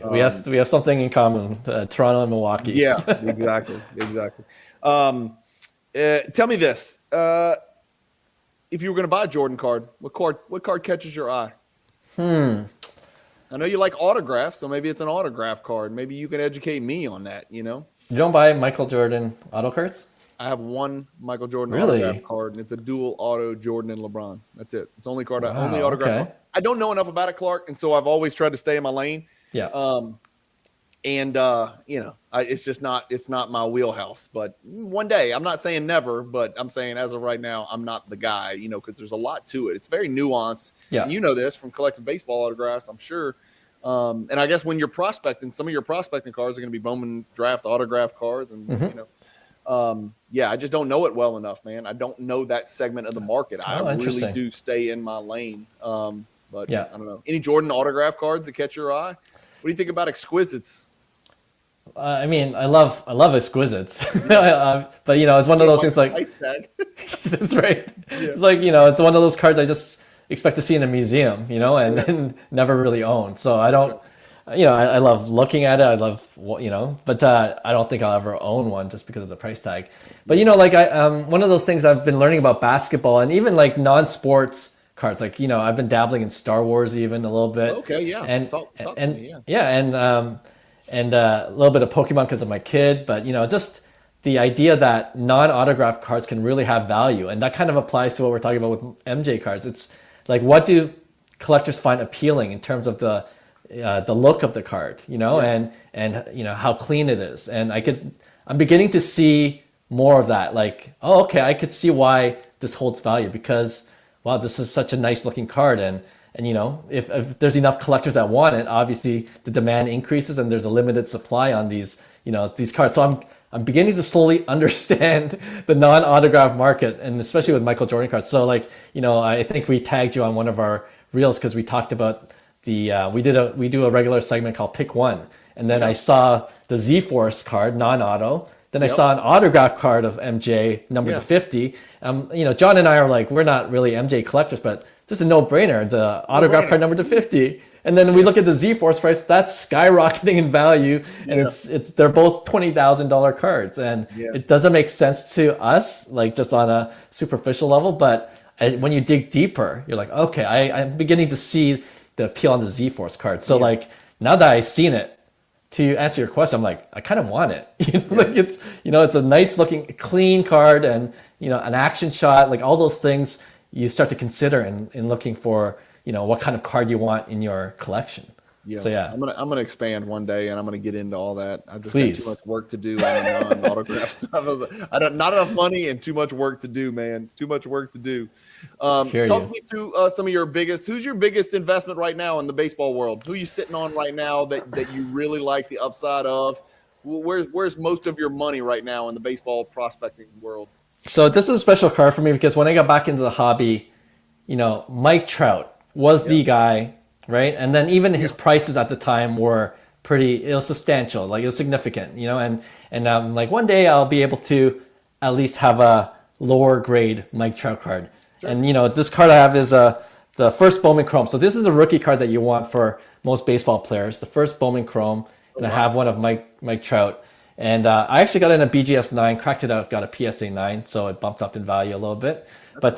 we have something in common, Toronto and Milwaukee. Yeah, exactly. Tell me this, if you were going to buy a Jordan card, what card catches your eye? I know you like autographs, so maybe it's an autograph card. Maybe you can educate me on that. You don't buy Michael Jordan auto cards? I have one Michael Jordan autograph card, and it's a dual auto Jordan and LeBron. That's it. It's the only card, only autograph card. I don't know enough about it, Clark, and so I've always tried to stay in my lane. Yeah. It's just not. It's not my wheelhouse. But one day, I'm not saying never, but I'm saying as of right now, I'm not the guy. Because there's a lot to it. It's very nuanced. Yeah. And you know this from collecting baseball autographs, I'm sure. And I guess when you're prospecting, some of your prospecting cards are going to be Bowman draft autograph cards, and yeah, I just don't know it well enough, man. I don't know that segment of the market. I really do stay in my lane. But yeah, I don't know. Any Jordan autograph cards that catch your eye? What do you think about exquisites? I mean, I love exquisites, but you know, it's one of those things like price tag. That's right. Yeah. It's like, you know, it's one of those cards I just expect to see in a museum, you know, and never really own. So I don't, you know, I love looking at it. I love, you know, but I don't think I'll ever own one just because of the price tag. But you know, like one of those things I've been learning about basketball and even like non-sports cards, like, you know, I've been dabbling in Star Wars even a little bit. Okay, yeah. And talk to me, and a little bit of Pokemon because of my kid, but you know, just the idea that non-autographed cards can really have value, and that kind of applies to what we're talking about with MJ cards. It's like, what do collectors find appealing in terms of the look of the card, you know, and you know how clean it is, and I'm beginning to see more of that. Like, oh, okay, I could see why this holds value because wow, this is such a nice looking card, and you know, if there's enough collectors that want it, obviously the demand increases and there's a limited supply on these, you know, these cards. So I'm beginning to slowly understand the non-autograph market, and especially with Michael Jordan cards. So like, you know, I think we tagged you on one of our reels because we talked about we do a regular segment called Pick One, and then I saw the Z-Force card, non-auto. Then I saw an autograph card of MJ numbered to 50. You know, John and I are like, we're not really MJ collectors, but this is a no-brainer. The autograph card numbered to 50. And then we look at the Z-Force price, that's skyrocketing in value, and they're both $20,000 cards, and it doesn't make sense to us, like just on a superficial level. But when you dig deeper, you're like, okay, I'm beginning to see the appeal on the Z-Force card. So like now that I've seen it, to answer your question, I'm like, I kind of want it. You know, like it's, you know, it's a nice looking, clean card, and you know, an action shot, like all those things you start to consider in looking for, you know, what kind of card you want in your collection. Yeah. So yeah, I'm gonna expand one day, and I'm gonna get into all that. I've just got too much work to do on the non-autograph stuff. Not enough money and too much work to do, man. Too much work to do. Talk me through some of your biggest. Who's your biggest investment right now in the baseball world? Who are you sitting on right now that you really like the upside of? Where's most of your money right now in the baseball prospecting world? So this is a special card for me because when I got back into the hobby, you know, Mike Trout was the guy, right? And then even his prices at the time were it was substantial, like it was significant, you know, and like one day I'll be able to at least have a lower grade Mike Trout card. Sure. And, you know, this card I have is the first Bowman Chrome. So this is a rookie card that you want for most baseball players, the first Bowman Chrome. And I have one of Mike Trout. And I actually got in a BGS 9, cracked it out, got a PSA 9, so it bumped up in value a little bit. But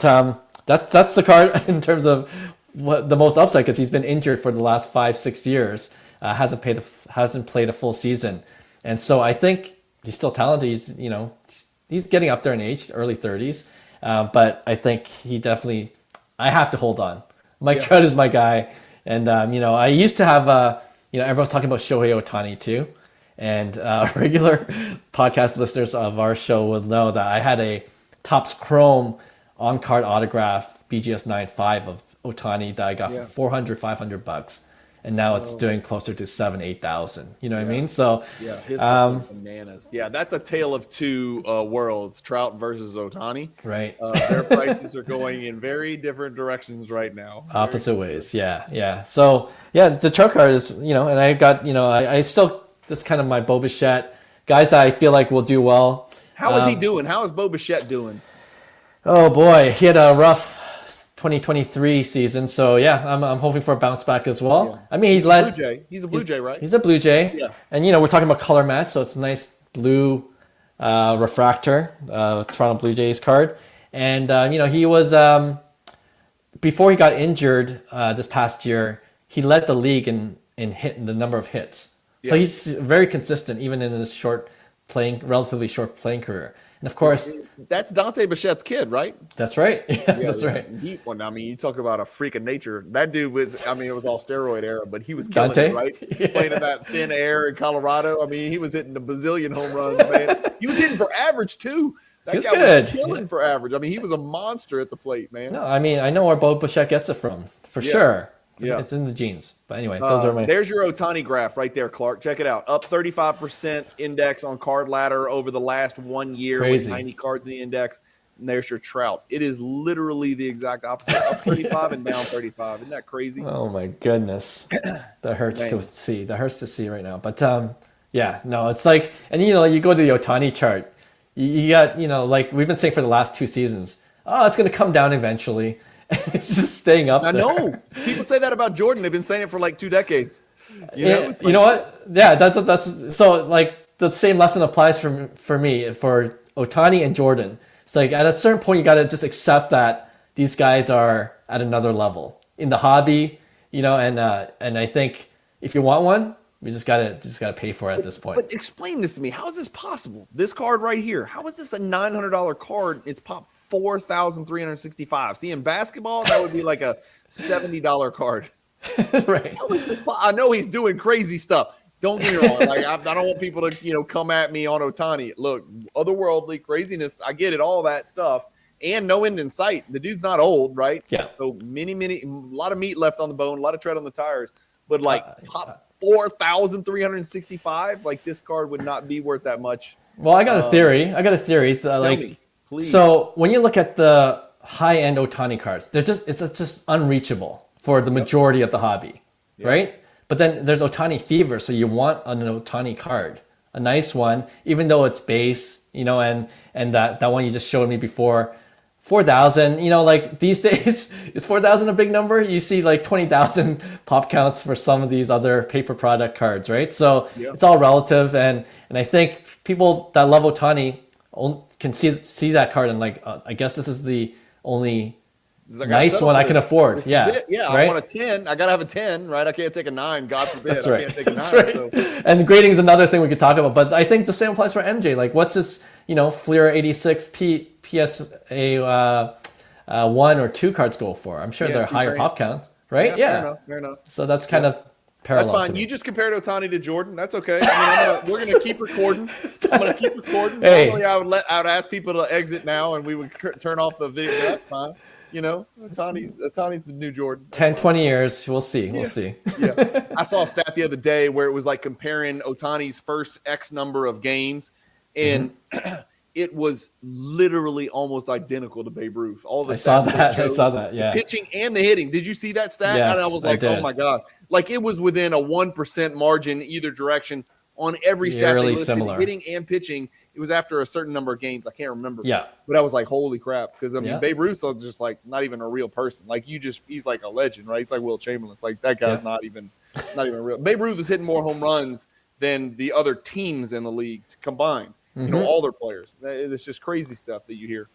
that's the card in terms of what the most upside, because he's been injured for the last 5-6 years, hasn't played a full season, and so I think he's still talented. He's getting up there in age, early 30s, but I think I have to hold on. Mike Trout is my guy, and you know, I used to have you know, everyone's talking about Shohei Ohtani too. And regular podcast listeners of our show will know that I had a Topps Chrome on-card autograph BGS 9.5 of Ohtani that I got for $400-$500, and now it's doing closer to $7,000-$8,000. You know what I mean? So his bananas. Yeah, that's a tale of two worlds: Trout versus Ohtani. Right. Their prices are going in very different directions right now. Opposite ways. Yeah. So the Trout card is, you know, and I got, you know, I still. This kind of my Bo Bichette, guys that I feel like will do well. How is he doing? How is Bo Bichette doing? Oh boy, he had a rough 2023 season. So yeah, I'm hoping for a bounce back as well. Yeah. I mean, he's a Blue Jay. He's a Blue Jay, right? He's a Blue Jay. Yeah. And you know, we're talking about color match, so it's a nice blue refractor, Toronto Blue Jays card. And you know, he was before he got injured this past year, he led the league in the number of hits. So he's very consistent, even in his relatively short playing career. And of course, that's Dante Bichette's kid, right? That's right. That's right. I mean, you talk about a freak of nature. That dude was, I mean, it was all steroid era, but he was killing it, right? Playing in that thin air in Colorado. I mean, he was hitting a bazillion home runs, man. He was hitting for average too. That guy was killing for average. I mean, he was a monster at the plate, man. No, I mean, I know where Bo Bichette gets it from, for sure. Yeah. It's in the genes. But anyway, those are my. There's your Ohtani graph right there, Clark. Check it out. Up 35% index on card ladder over the last 1 year Crazy. with 90 cards in the index. And there's your Trout. It is literally the exact opposite. Up 35 and down 35. Isn't that crazy? Oh my goodness, that hurts to see. That hurts to see right now. But yeah, no, it's like, and you go to the Ohtani chart. You got, like we've been saying for the last 2 seasons. Oh, it's going to come down eventually. It's just staying up. I there. know. People say that about Jordan. They've been saying it for like 2 decades. You know what? Yeah, that's so like the same lesson applies for me for Ohtani and Jordan. It's like at a certain point you got to just accept that these guys are at another level in the hobby, and I think if you want one, we just gotta pay for it at this point. But explain this to me. How is this possible? This card right here. How is this a $900 card? It's popped 4,365. See, in basketball, that would be like a $70 card. Right. How is this? I know he's doing crazy stuff. Don't get me wrong. Like I don't want people to come at me on Ohtani. Look, otherworldly craziness. I get it, all that stuff, and no end in sight. The dude's not old, right? Yeah. So a lot of meat left on the bone, a lot of tread on the tires. But like pop 4,365. Like this card would not be worth that much. Well, I got a theory. Tell me, please. So when you look at the high-end Ohtani cards, it's just unreachable for the majority of the hobby, right? But then there's Ohtani fever, so you want an Ohtani card, a nice one, even though it's base, and that one you just showed me before, 4,000. Like these days, is 4,000 a big number? You see like 20,000 pop counts for some of these other paper product cards, right? So it's all relative, and I think people that love Ohtani can see that card and like, I guess this is the only nice one I can afford. Yeah. Right? I want a 10. I got to have a 10, right? I can't take a 9. God forbid. That's right. I can't take a 9. That's right. So. And grading is another thing we could talk about. But I think the same applies for MJ. Like, what's this, Fleer 86 PSA 1 or 2 cards go for? I'm sure they're higher pop counts, right? Yeah. Fair enough. So that's kind of parallel. That's fine. You just compared Ohtani to Jordan. That's okay. We're going to keep recording. I'm going to keep recording. Hey. Normally, I would ask people to exit now, and we would turn off the video. That's fine. Ohtani's the new Jordan. 10, 20 years. We'll see. We'll see. Yeah. I saw a stat the other day where it was like comparing Ohtani's first X number of games, and it was literally almost identical to Babe Ruth. All the I saw that. Yeah. The pitching and the hitting. Did you see that stat? Yes, and I was like, oh my God. Like it was within a 1% margin either direction on every stat. Really similar. Hitting and pitching. It was after a certain number of games. I can't remember. Yeah. But I was like, holy crap. Because, Babe Ruth was just like not even a real person. Like he's like a legend, right? He's like Will Chamberlain. It's like that guy's not even real. Babe Ruth was hitting more home runs than the other teams in the league combined. All their players. It's just crazy stuff that you hear.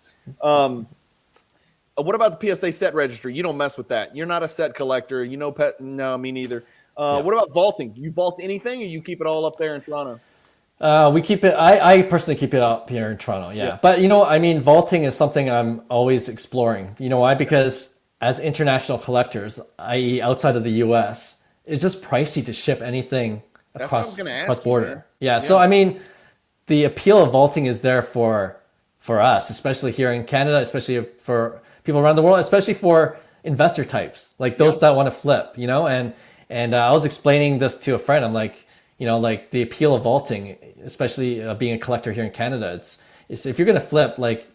What about the PSA set registry? You don't mess with that. You're not a set collector. No, me neither. What about vaulting? Do you vault anything or you keep it all up there in Toronto? We keep it. I personally keep it up here in Toronto. Yeah. But vaulting is something I'm always exploring. You know why? Because as international collectors, i.e., outside of the U.S., it's just pricey to ship anything across border. Yeah. So the appeal of vaulting is there for us, especially here in Canada, especially for people around the world, especially for investor types like those that want to flip. And I was explaining this to a friend. I'm like, like the appeal of vaulting, especially being a collector here in Canada, it's if you're going to flip, like,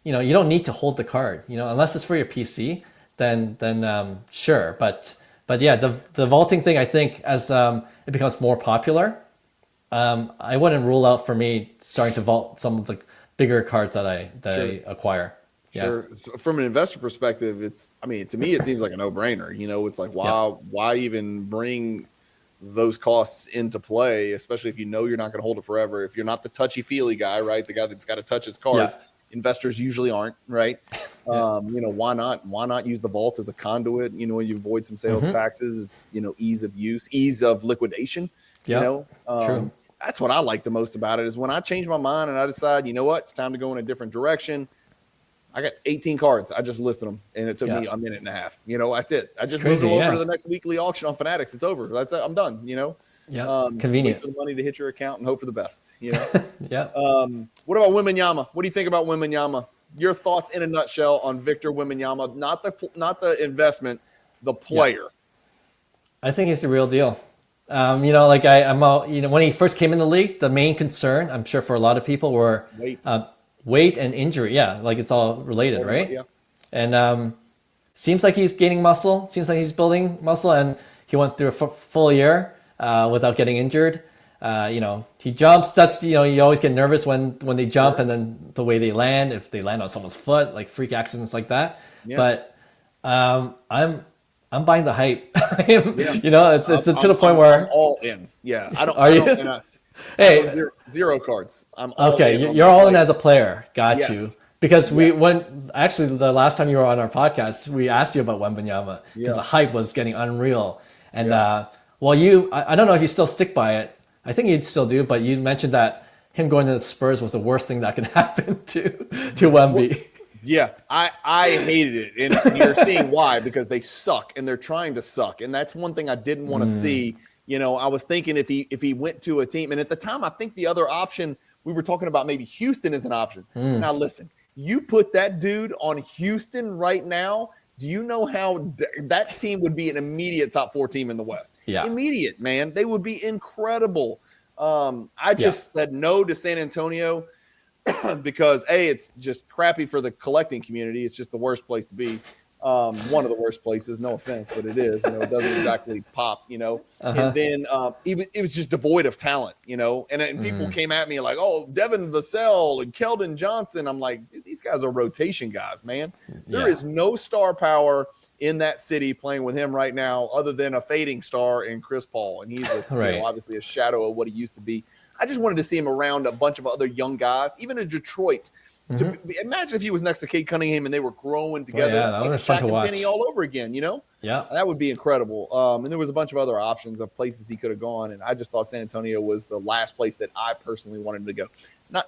you don't need to hold the card, unless it's for your PC, then sure. But yeah, the vaulting thing, I think as it becomes more popular, I wouldn't rule out for me starting to vault some of the bigger cards that I acquire. Sure. Yeah. So from an investor perspective, to me, it seems like a no-brainer. It's like, why even bring those costs into play, especially if you're not going to hold it forever. If you're not the touchy-feely guy, right? The guy that's got to touch his cards. Yeah. Investors usually aren't, right? Why not use the vault as a conduit? When you avoid some sales taxes, it's ease of use, ease of liquidation. True. That's what I like the most about it is when I change my mind and I decide, it's time to go in a different direction. I got 18 cards. I just listed them, and it took me a minute and a half. That's it. I just moved them over to the next weekly auction on Fanatics. It's over. That's it. I'm done. Yeah, convenient. Wait for the money to hit your account and hope for the best. Yeah. What about Wemby? What do you think about Wemby? Your thoughts in a nutshell on Victor Wembanyama, not the investment, the player. I think he's the real deal. Like I'm all, when he first came in the league, the main concern, I'm sure for a lot of people, were Weight. weight and injury. Yeah, like it's all related, right? Yeah. And seems like he's gaining muscle. Seems like he's building muscle, and he went through a full year without getting injured. He jumps. That's you always get nervous when they jump, and then the way they land, if they land on someone's foot, like freak accidents like that. Yeah. But I'm buying the hype. Yeah. It's to the point where I'm all in. Yeah, I don't. Are I you? don't, Hey, zero cards. I'm all okay, in. you're all in as a player. Got Yes. you. Because actually the last time you were on our podcast, we asked you about Wembanyama because the hype was getting unreal. And I don't know if you still stick by it. I think you'd still do, but you mentioned that him going to the Spurs was the worst thing that could happen to Wemby. Yeah, I hated it, and you're seeing why, because they suck and they're trying to suck, and that's one thing I didn't want to see. I was thinking if he went to a team, and at the time I think the other option we were talking about maybe Houston is an option. Now listen, you put that dude on Houston right now. Do you know how that team would be an immediate top 4 team in the West? Yeah, immediate, man. They would be incredible. I just said no to San Antonio. Because it's just crappy for the collecting community. It's just the worst place to be. One of the worst places, no offense, but it is. It doesn't exactly pop. And then it was just devoid of talent. And people came at me like, "Oh, Devin Vassell and Keldon Johnson." I'm like, dude, these guys are rotation guys, man. There is no star power in that city playing with him right now, other than a fading star in Chris Paul, and he's obviously a shadow of what he used to be. I just wanted to see him around a bunch of other young guys, even in Detroit. Imagine if he was next to Cade Cunningham and they were growing together. That would be fun to watch. Penny all over again, Yeah, that would be incredible. And there was a bunch of other options of places he could have gone, and I just thought San Antonio was the last place that I personally wanted him to go.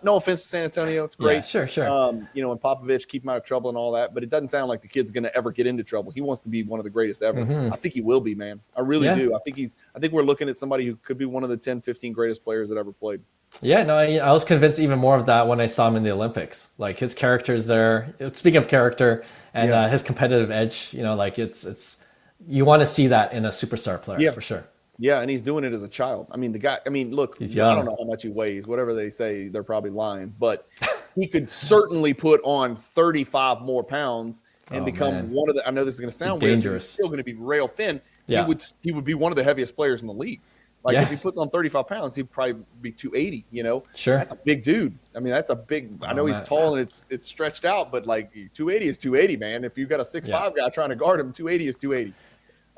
No offense to San Antonio, it's great. Yeah, sure. And Popovich, keep him out of trouble and all that, but it doesn't sound like the kid's going to ever get into trouble. He wants to be one of the greatest ever. I think he will be, man. I really do. I think we're looking at somebody who could be one of the 10, 15 greatest players that ever played. Yeah, no, I was convinced even more of that when I saw him in the Olympics. Like his character's there. Speaking of character and his competitive edge, it's you want to see that in a superstar player for sure. Yeah, and he's doing it as a child. I mean, the guy. I mean, look, he's young. I don't know how much he weighs. Whatever they say, they're probably lying. But he could certainly put on 35 more pounds and become one of the. I know this is going to sound weird. Dangerous. He's still going to be rail thin. Yeah. He would be one of the heaviest players in the league. Like if he puts on 35 pounds, he'd probably be 280, Sure. That's a big dude. I mean, that's a big – I know he's tall and it's stretched out, but, 280 is 280, man. If you've got a 6'5 guy trying to guard him, 280 is 280.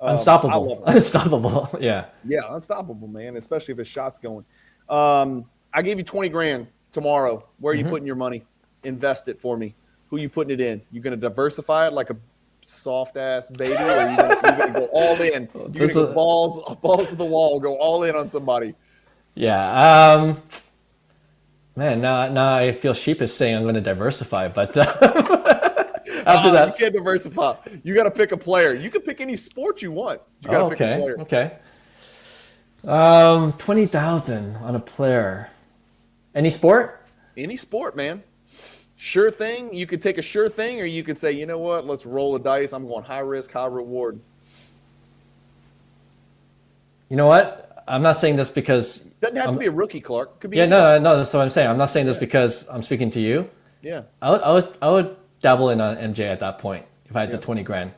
Unstoppable. Unstoppable, yeah. Yeah, unstoppable, man, especially if his shot's going. I gave you $20,000 tomorrow. Where are you putting your money? Invest it for me. Who are you putting it in? You going to diversify it like a – soft ass baby, or are you gonna go all in? You're gonna go balls to the wall, go all in on somebody. Yeah, man. Now I feel sheepish saying I'm going to diversify, but after that, you can't diversify. You got to pick a player. You can pick any sport you want. You got to pick a player. Okay. 20,000 on a player. Any sport? Any sport, man. Sure thing. You could take a sure thing, or you could say, you know what? Let's roll the dice. I'm going high risk, high reward. You know what? I'm not saying this because doesn't have to be a rookie, Clark. Could be. Yeah, no. That's what I'm saying. I'm not saying this because I'm speaking to you. Yeah. I would dabble in on MJ at that point if I had the $20,000.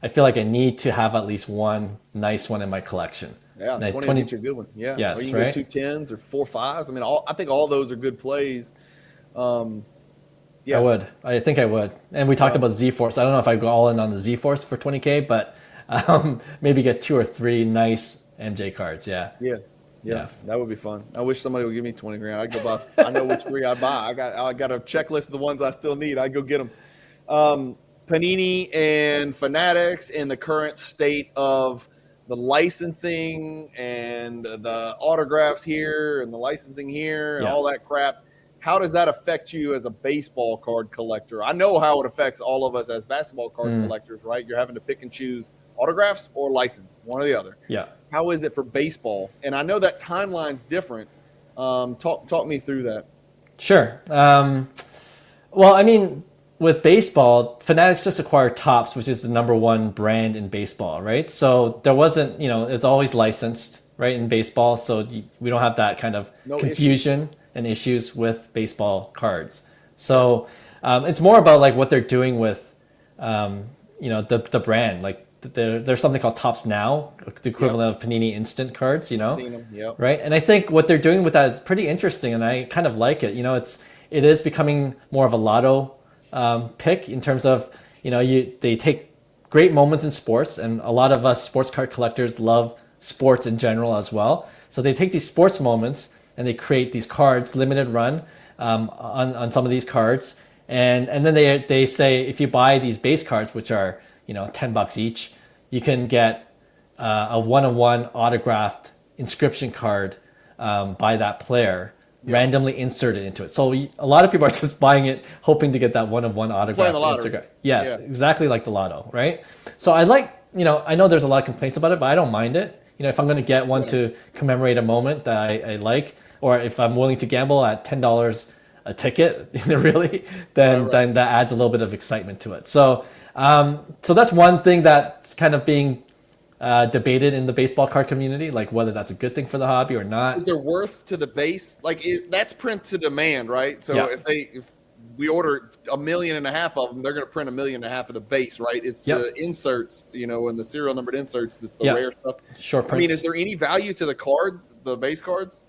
I feel like I need to have at least one nice one in my collection. Yeah, 20 is a good one. Yeah, yes, or you can go 2 10s or 4 5s. I mean, I think all those are good plays. Yeah, I would. I think I would. And we talked about Z-Force. I don't know if I go all in on the Z-Force for $20,000, but maybe get 2 or 3 nice MJ cards. Yeah, that would be fun. I wish somebody would give me $20,000. I'd go buy. I know which 3 I'd buy. I got a checklist of the ones I still need. I'd go get them. Panini and Fanatics in the current state of the licensing and the autographs here and the licensing here and all that crap. How does that affect you as a baseball card collector? I know how it affects all of us as basketball card collectors, right? You're having to pick and choose autographs or license, one or the other. Yeah. How is it for baseball? And I know that timeline's different. Talk me through that. Sure. Well, I mean, with baseball, Fanatics just acquired Topps, which is the number one brand in baseball, right? So there wasn't, it's always licensed, right, in baseball. So we don't have that kind of No confusion and issues with baseball cards. So it's more about like what they're doing with, the brand. Like there's something called Topps Now, the equivalent of Panini Instant cards, Seen them, yep. right? And I think what they're doing with that is pretty interesting, and I kind of like it. It is becoming more of a lotto pick in terms of they take great moments in sports, and a lot of us sports card collectors love sports in general as well. So they take these sports moments and they create these cards, limited run on some of these cards, and then they say if you buy these base cards, which are $10 each, you can get a one-on-one autographed inscription card by that player. Randomly inserted into it. So a lot of people are just buying it, hoping to get that one-of-one autograph. Yes, exactly like the lotto, right? So I like, I know there's a lot of complaints about it, but I don't mind it. If I'm going to get one to commemorate a moment that I like, or if I'm willing to gamble at $10 a ticket, really, then that adds a little bit of excitement to it. So that's one thing that's kind of being debated in the baseball card community, like whether that's a good thing for the hobby or not. Is there worth to the base? Like, that's print to demand, right? So if we order 1.5 million of them, they're going to print 1.5 million of the base, right? It's the inserts, and the serial numbered inserts, that's the rare stuff. Short prints. I mean, is there any value to the cards, the base cards?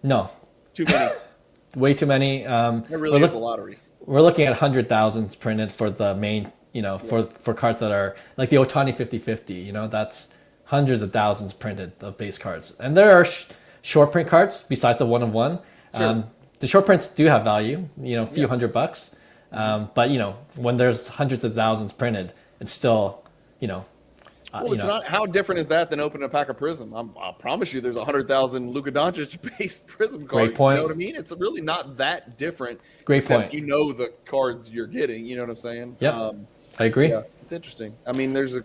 No. Too many. Way too many. It really is a lottery. We're looking at 100,000s printed for the main. For cards that are like the Otani 50/50, that's hundreds of thousands printed of base cards. And there are short print cards besides the one-of-one. Sure. The short prints do have value, a few $100. But, when there's hundreds of thousands printed, it's still, Well, it's not. How different is that than opening a pack of Prism? I promise you, there's 100,000 Luka Doncic based Prism cards. Great point. You know what I mean? It's really not that different. Great point. The cards you're getting. You know what I'm saying? Yep. I agree. Yeah, it's interesting. I mean, there's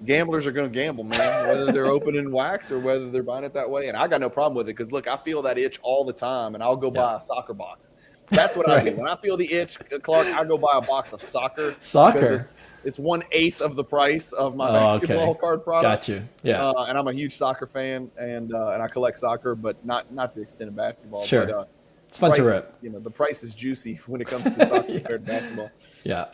gamblers are going to gamble, man, whether they're opening wax or whether they're buying it that way. And I got no problem with it because, look, I feel that itch all the time, and I'll go buy a soccer box. That's what I do. When I feel the itch, Clark, I go buy a box of soccer. It's 1/8 of the price of my basketball card product. Got you. Yeah. And I'm a huge soccer fan, and I collect soccer, but not to the extent of basketball. Sure. But, it's fun to rip. The price is juicy when it comes to soccer compared to basketball. Yeah.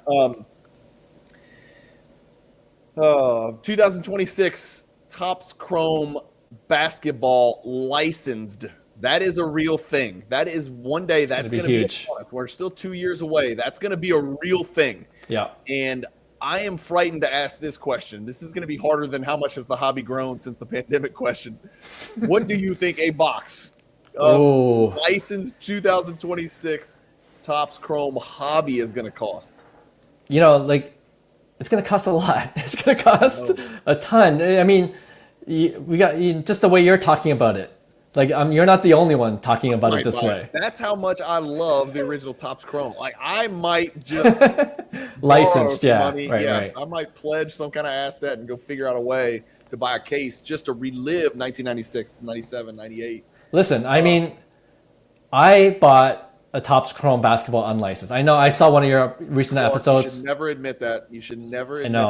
2026 Topps Chrome basketball licensed. That is a real thing. That is one day that's going to be huge. We're still 2 years away. That's going to be a real thing. Yeah. And I am frightened to ask this question. This is going to be harder than how much has the hobby grown since the pandemic question. What do you think a box of licensed 2026 Topps Chrome hobby is going to cost? It's going to cost a lot. It's going to cost a ton. I mean, we got just the way you're talking about it. Like, you're not the only one talking about it this way. That's how much I love the original Topps Chrome. Like, I might just licensed, money. Right. I might pledge some kind of asset and go figure out a way to buy a case just to relive 1996, 97, 98. Listen, I mean, I bought a Topps Chrome basketball unlicensed. I know I saw one of your recent episodes. You should never admit that. You should never admit that.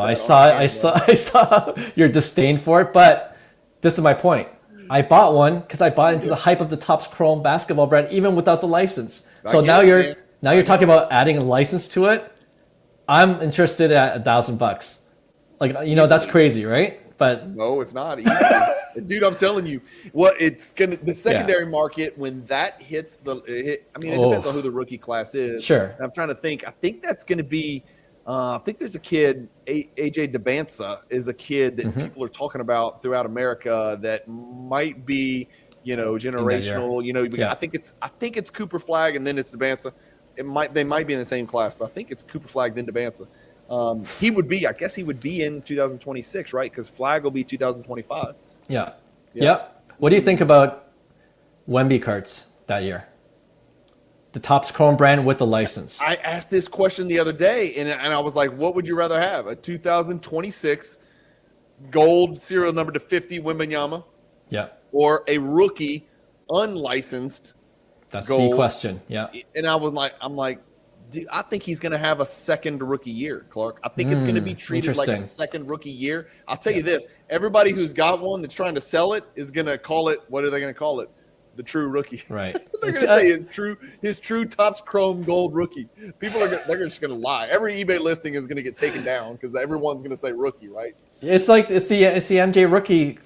I saw your disdain for it, but this is my point. I bought one because I bought into the hype of the Topps Chrome basketball brand, even without the license. So now you're talking about adding a license to it. I'm interested at $1,000. Like, that's crazy, right? But no, it's not easy. Dude, I'm telling you, the secondary market, when that hits it depends on who the rookie class is. Sure. And I'm trying to think. I think that's going to be. I think there's a kid, AJ DeBanza is a kid that people are talking about throughout America that might be, generational. I think it's Cooper Flag and then it's DeBanza. They might be in the same class, but I think it's Cooper Flag then DeBanza. He would be in 2026, right? Because Flag will be 2025. Yeah. What do you think about Wemby cards that year? The Topps Chrome brand with the license. I asked this question the other day, and I was like, what would you rather have? A 2026 gold serial number to 50 Wembanyama? Yeah. Or a rookie unlicensed That's gold? the question. Yeah. And I'm like, I think he's going to have a second rookie year, Clark. I think it's going to be treated like a second rookie year. I'll tell you this: everybody who's got one that's trying to sell it is going to call it. What are they going to call it? The true rookie. Right. They're going to say his true Topps Chrome Gold rookie. They're just going to lie. Every eBay listing is going to get taken down because everyone's going to say rookie, right? It's the MJ rookie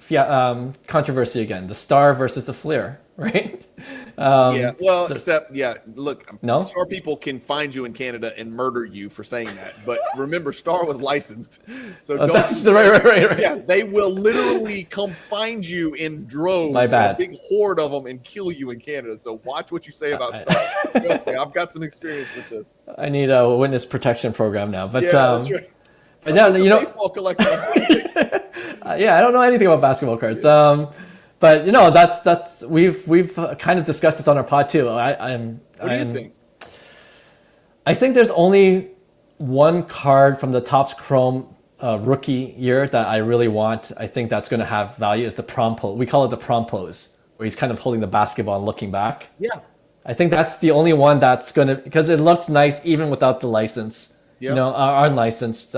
controversy again. The star versus the flair, right? Look, no? Star people can find you in Canada and murder you for saying that. But remember, Star was licensed. So that's the right. Yeah, they will literally come find you in droves. My bad. A big horde of them and kill you in Canada. So watch what you say about Star. Trust me, I've got some experience with this. I need a witness protection program now. But that's right. But yeah, baseball collector. I don't know anything about basketball cards. But that's we've kind of discussed this on our pod too. What do you think? I think there's only one card from the Topps Chrome rookie year that I really want. I think that's going to have value. Is the prom pose. We call it the prom pose, where he's kind of holding the basketball and looking back. Yeah. I think that's the only one that's going to, because it looks nice even without the license. Yep. Unlicensed,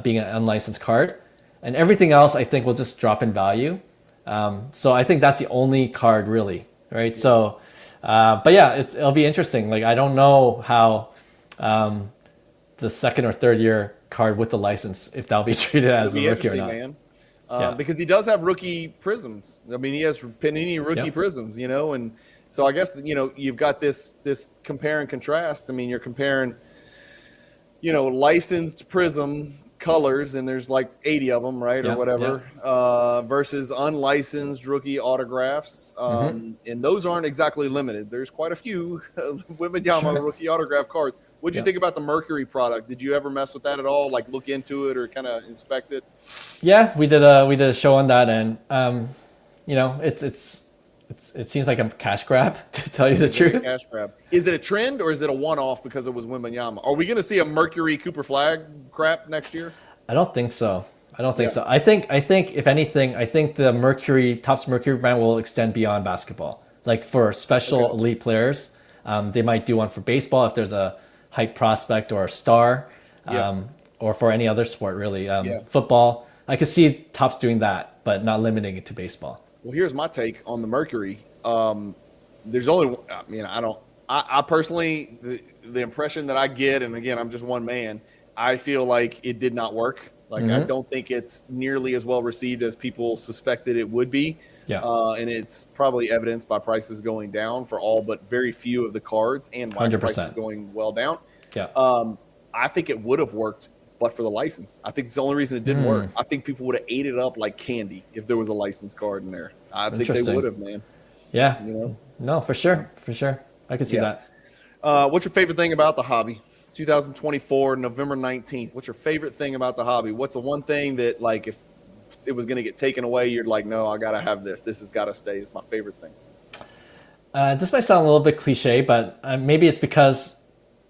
being an unlicensed card, and everything else I think will just drop in value. So I think that's the only card really, right? Yeah. So, but yeah, it'll be interesting. Like I don't know how the second or third year card with the license, if that'll be treated as a rookie or not. Man. Because he does have rookie prisms. I mean, he has Panini rookie prisms, and so I guess you've got this compare and contrast. I mean, you're comparing. Licensed prism colors, and there's like 80 of them, right, or whatever, versus unlicensed rookie autographs, and those aren't exactly limited. There's quite a few Wemby rookie autograph cards. What did you think about the Mercury product? Did you ever mess with that at all? Like look into it or kind of inspect it? Yeah, we did a show on that, and it seems like a cash grab, to tell you the truth. Cash grab. Is it a trend or is it a one-off because it was Wembanyama? Are we going to see a Mercury Cooper Flag crap next year? I don't think so. So. I think if anything, the Topps Mercury brand will extend beyond basketball. Like for special elite players, they might do one for baseball if there's a hype prospect or a star, or for any other sport really. Football, I could see Topps doing that, but not limiting it to baseball. Well, here's my take on the Mercury. There's only, I personally, the impression that I get, and again, I'm just one man, I feel like it did not work. Like, I don't think it's nearly as well received as people suspected it would be. Yeah. And it's probably evidenced by prices going down for all but very few of the cards and why 100%. prices going well down. Yeah. I think it would have worked but for the license. I think it's the only reason it didn't work. I think people would have ate it up like candy if there was a license card in there. I think they would have, man. Yeah. No, for sure. I could see that. What's your favorite thing about the hobby? 2024, November 19th. What's your favorite thing about the hobby? What's the one thing that, like, if it was going to get taken away, you're like, no, I got to have this. This has got to stay. It's my favorite thing. This might sound a little bit cliche, but maybe it's because,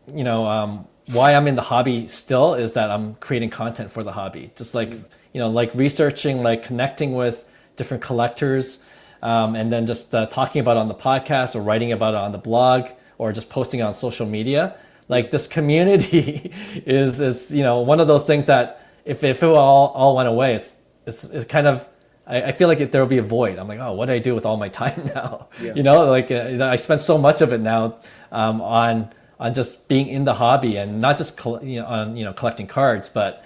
why I'm in the hobby still is that I'm creating content for the hobby. Just like, like researching, like connecting with different collectors, and then just talking about it on the podcast or writing about it on the blog or just posting it on social media. Like this community is one of those things that if it all went away, it's kind of, I feel like there will be a void. I'm like, oh, what do I do with all my time now? Yeah. I spend so much of it now on just being in the hobby and not just collecting cards, but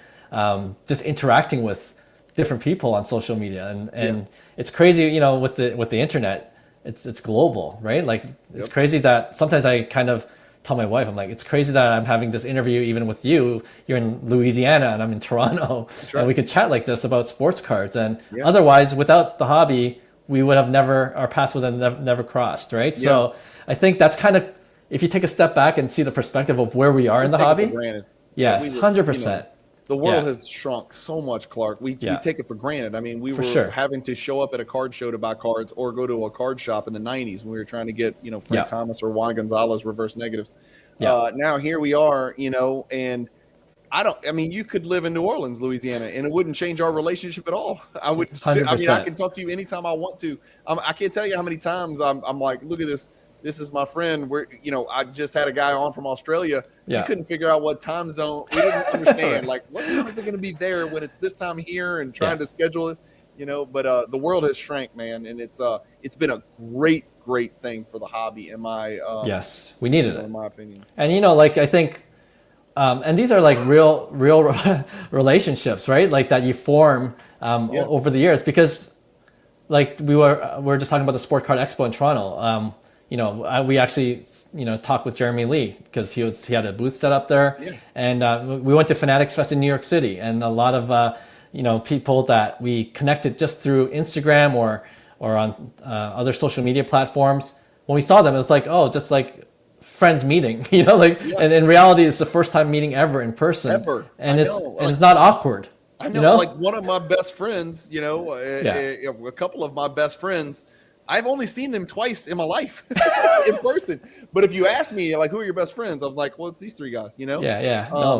just interacting with different people on social media. And it's crazy, with the internet, it's global, right? Like it's crazy that sometimes I kind of tell my wife, I'm like, it's crazy that I'm having this interview even with you. You're in Louisiana and I'm in Toronto, and we could chat like this about sports cards. And otherwise, without the hobby, we would have our paths would have never crossed, right? Yeah. So I think that's kind of, if you take a step back and see the perspective of where we are in the hobby. Granted. Yes, 100%. The world has shrunk so much, Clark. We take it for granted. I mean, we were having to show up at a card show to buy cards or go to a card shop in the 90s when we were trying to get, Frank Thomas or Juan Gonzalez reverse negatives. Yeah. Now here we are, and you could live in New Orleans, Louisiana, and it wouldn't change our relationship at all. I would. 100%. I can talk to you anytime I want to. I can't tell you how many times I'm like, look at this this is my friend. I just had a guy on from Australia. Yeah. We couldn't figure out what time zone. We didn't understand like what time is it going to be there when it's this time here, and trying to schedule it. But the world has shrank, man, and it's been a great thing for the hobby. In my yes, we needed it, in my opinion. And like I think, and these are like real relationships, right? Like that you form over the years, because like we were just talking about the Sport Card Expo in Toronto. We actually talked with Jeremy Lee because he had a booth set up there, and we went to Fanatics Fest in New York City, and a lot of people that we connected just through Instagram or on other social media platforms. When we saw them, it was like, oh, just like friends meeting, and in reality, it's the first time meeting ever in person, and it's not awkward. I know, like one of my best friends, a couple of my best friends, I've only seen them twice in my life in person. But if you ask me, like, who are your best friends? I'm like, well, it's these three guys, No,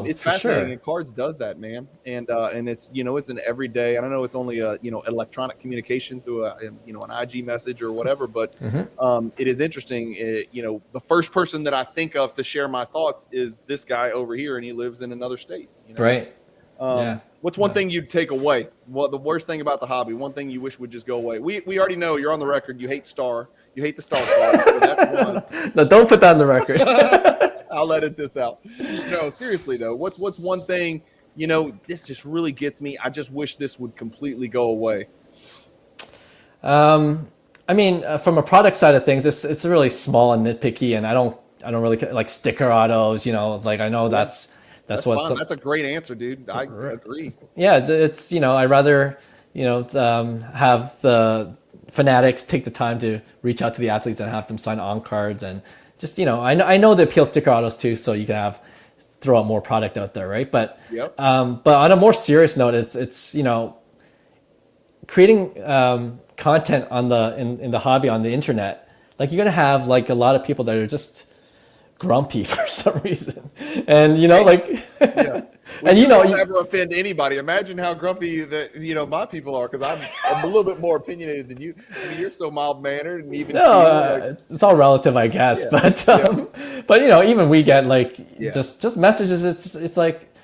it's for fascinating. sure. And Cards does that, man. And it's, it's an everyday, I don't know, it's only electronic communication through an IG message or whatever. But it is interesting. The first person that I think of to share my thoughts is this guy over here, and he lives in another state. Right. What's one thing you'd take away? What the worst thing about the hobby? One thing you wish would just go away? We already know, you're on the record. You hate the star card. So that's one. No, don't put that on the record. I'll edit this out. No, seriously though, what's one thing? This just really gets me. I just wish this would completely go away. From a product side of things, it's really small and nitpicky, and I don't really like sticker autos. Like I know that's what. Fine. That's a great answer, dude. I agree. Yeah, it's I'd rather have the Fanatics take the time to reach out to the athletes and have them sign on cards, and just I know they appeal sticker autos too, so you can throw out more product out there, right? But but on a more serious note, it's creating content in the hobby on the internet. Like you're gonna have like a lot of people that are just grumpy for some reason, and yes. And you don't ever offend anybody. Imagine how grumpy that my people are, because I'm a little bit more opinionated than you. I mean, you're so mild mannered, and even it's all relative, I guess. But even we get just messages. It's like,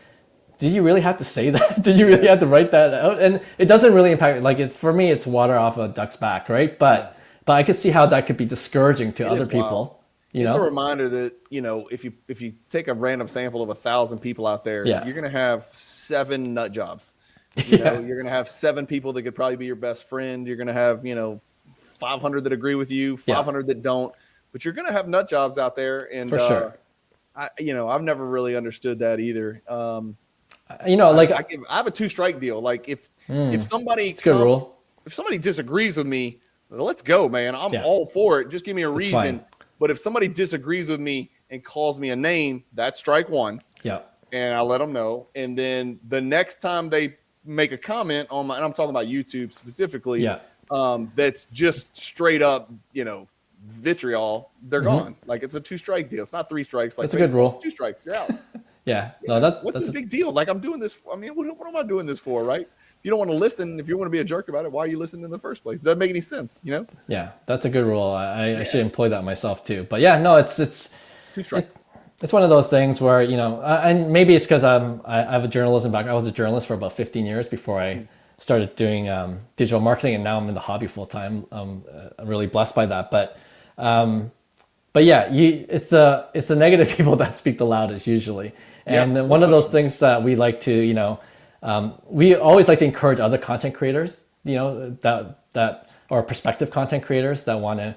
did you really have to say that? Did you really have to write that out? And it doesn't really impact. For me, it's water off a duck's back, right? But I could see how that could be discouraging to other people. Wild. It's a reminder that, if you take a random sample of 1,000 people out there, you're going to have 7 nut jobs. You're going to have 7 people that could probably be your best friend. You're going to have, 500 that agree with you, 500 that don't. But you're going to have nut jobs out there. And for sure. I've never really understood that either. I have a 2-strike deal. Like if somebody it's a good rule. If somebody disagrees with me, let's go, man. I'm all for it. Just give me a reason. Fine. But if somebody disagrees with me and calls me a name, that's strike 1. Yeah. And I'll let them know. And then the next time they make a comment on and I'm talking about YouTube specifically, that's just straight up, vitriol, they're gone. Like it's a 2-strike deal. It's not 3 strikes. Like that's a good rule. It's 2 strikes, you're out. No, what's the big deal? Like I'm doing this. I mean, what am I doing this for, right? If you don't want to listen, if you want to be a jerk about it, why are you listening in the first place? It doesn't make any sense, Yeah, that's a good rule. I should employ that myself too. But it's 2 strikes. It's one of those things where and maybe it's because I have a journalism background. I was a journalist for about 15 years before I started doing digital marketing, and now I'm in the hobby full time. I'm really blessed by that. But it's the negative people that speak the loudest usually. And one of those things that we like to we always like to encourage other content creators, that or prospective content creators that want to,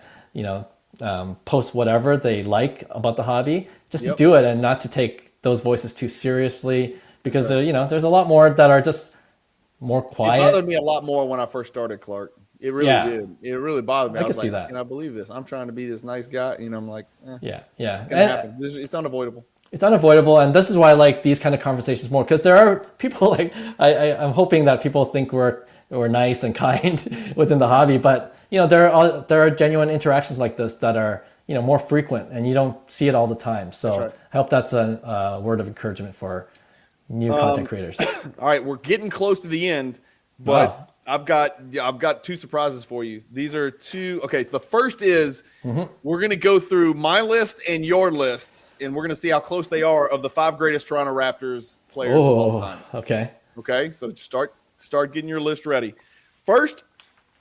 post whatever they like about the hobby, just to do it and not to take those voices too seriously, because there's a lot more that are just more quiet. It bothered me a lot more when I first started, Clark. It really did. It really bothered me. I was like, that. Can I believe this? I'm trying to be this nice guy. I'm like, yeah. It's gonna happen. It's unavoidable. It's unavoidable, and this is why I like these kind of conversations more, because there are people I'm hoping that people think we're nice and kind within the hobby, but there are genuine interactions like this that are more frequent, and you don't see it all the time. So right. I hope that's a word of encouragement for new content creators. All right, we're getting close to the end, but I've got two surprises for you. These are two. Okay, the first is we're going to go through my list and your list, and we're going to see how close they are of the 5 greatest Toronto Raptors players of all time. Okay. Okay, so start getting your list ready. First,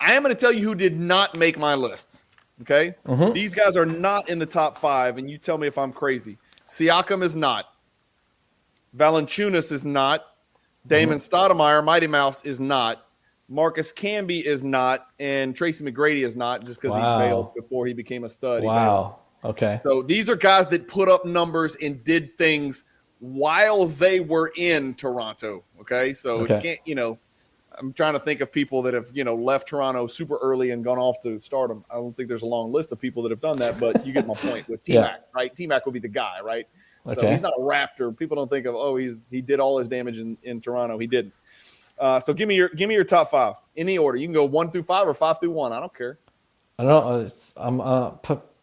I am going to tell you who did not make my list. Okay, these guys are not in the top 5, and you tell me if I'm crazy. Siakam is not. Valanciunas is not. Damon Stoudemire, Mighty Mouse, is not. Marcus Camby is not, and Tracy McGrady is not, just because he failed before he became a stud. Wow. Okay. So these are guys that put up numbers and did things while they were in Toronto. Okay, so it's can't, I'm trying to think of people that have left Toronto super early and gone off to stardom. I don't think there's a long list of people that have done that, but you get my point with T-Mac, right? T-Mac would be the guy, right? Okay. So he's not a Raptor. People don't think of he did all his damage in Toronto. He didn't. So give me your top 5 any order. You can go 1 through 5 or 5 through 1. I don't care. I don't know. I'm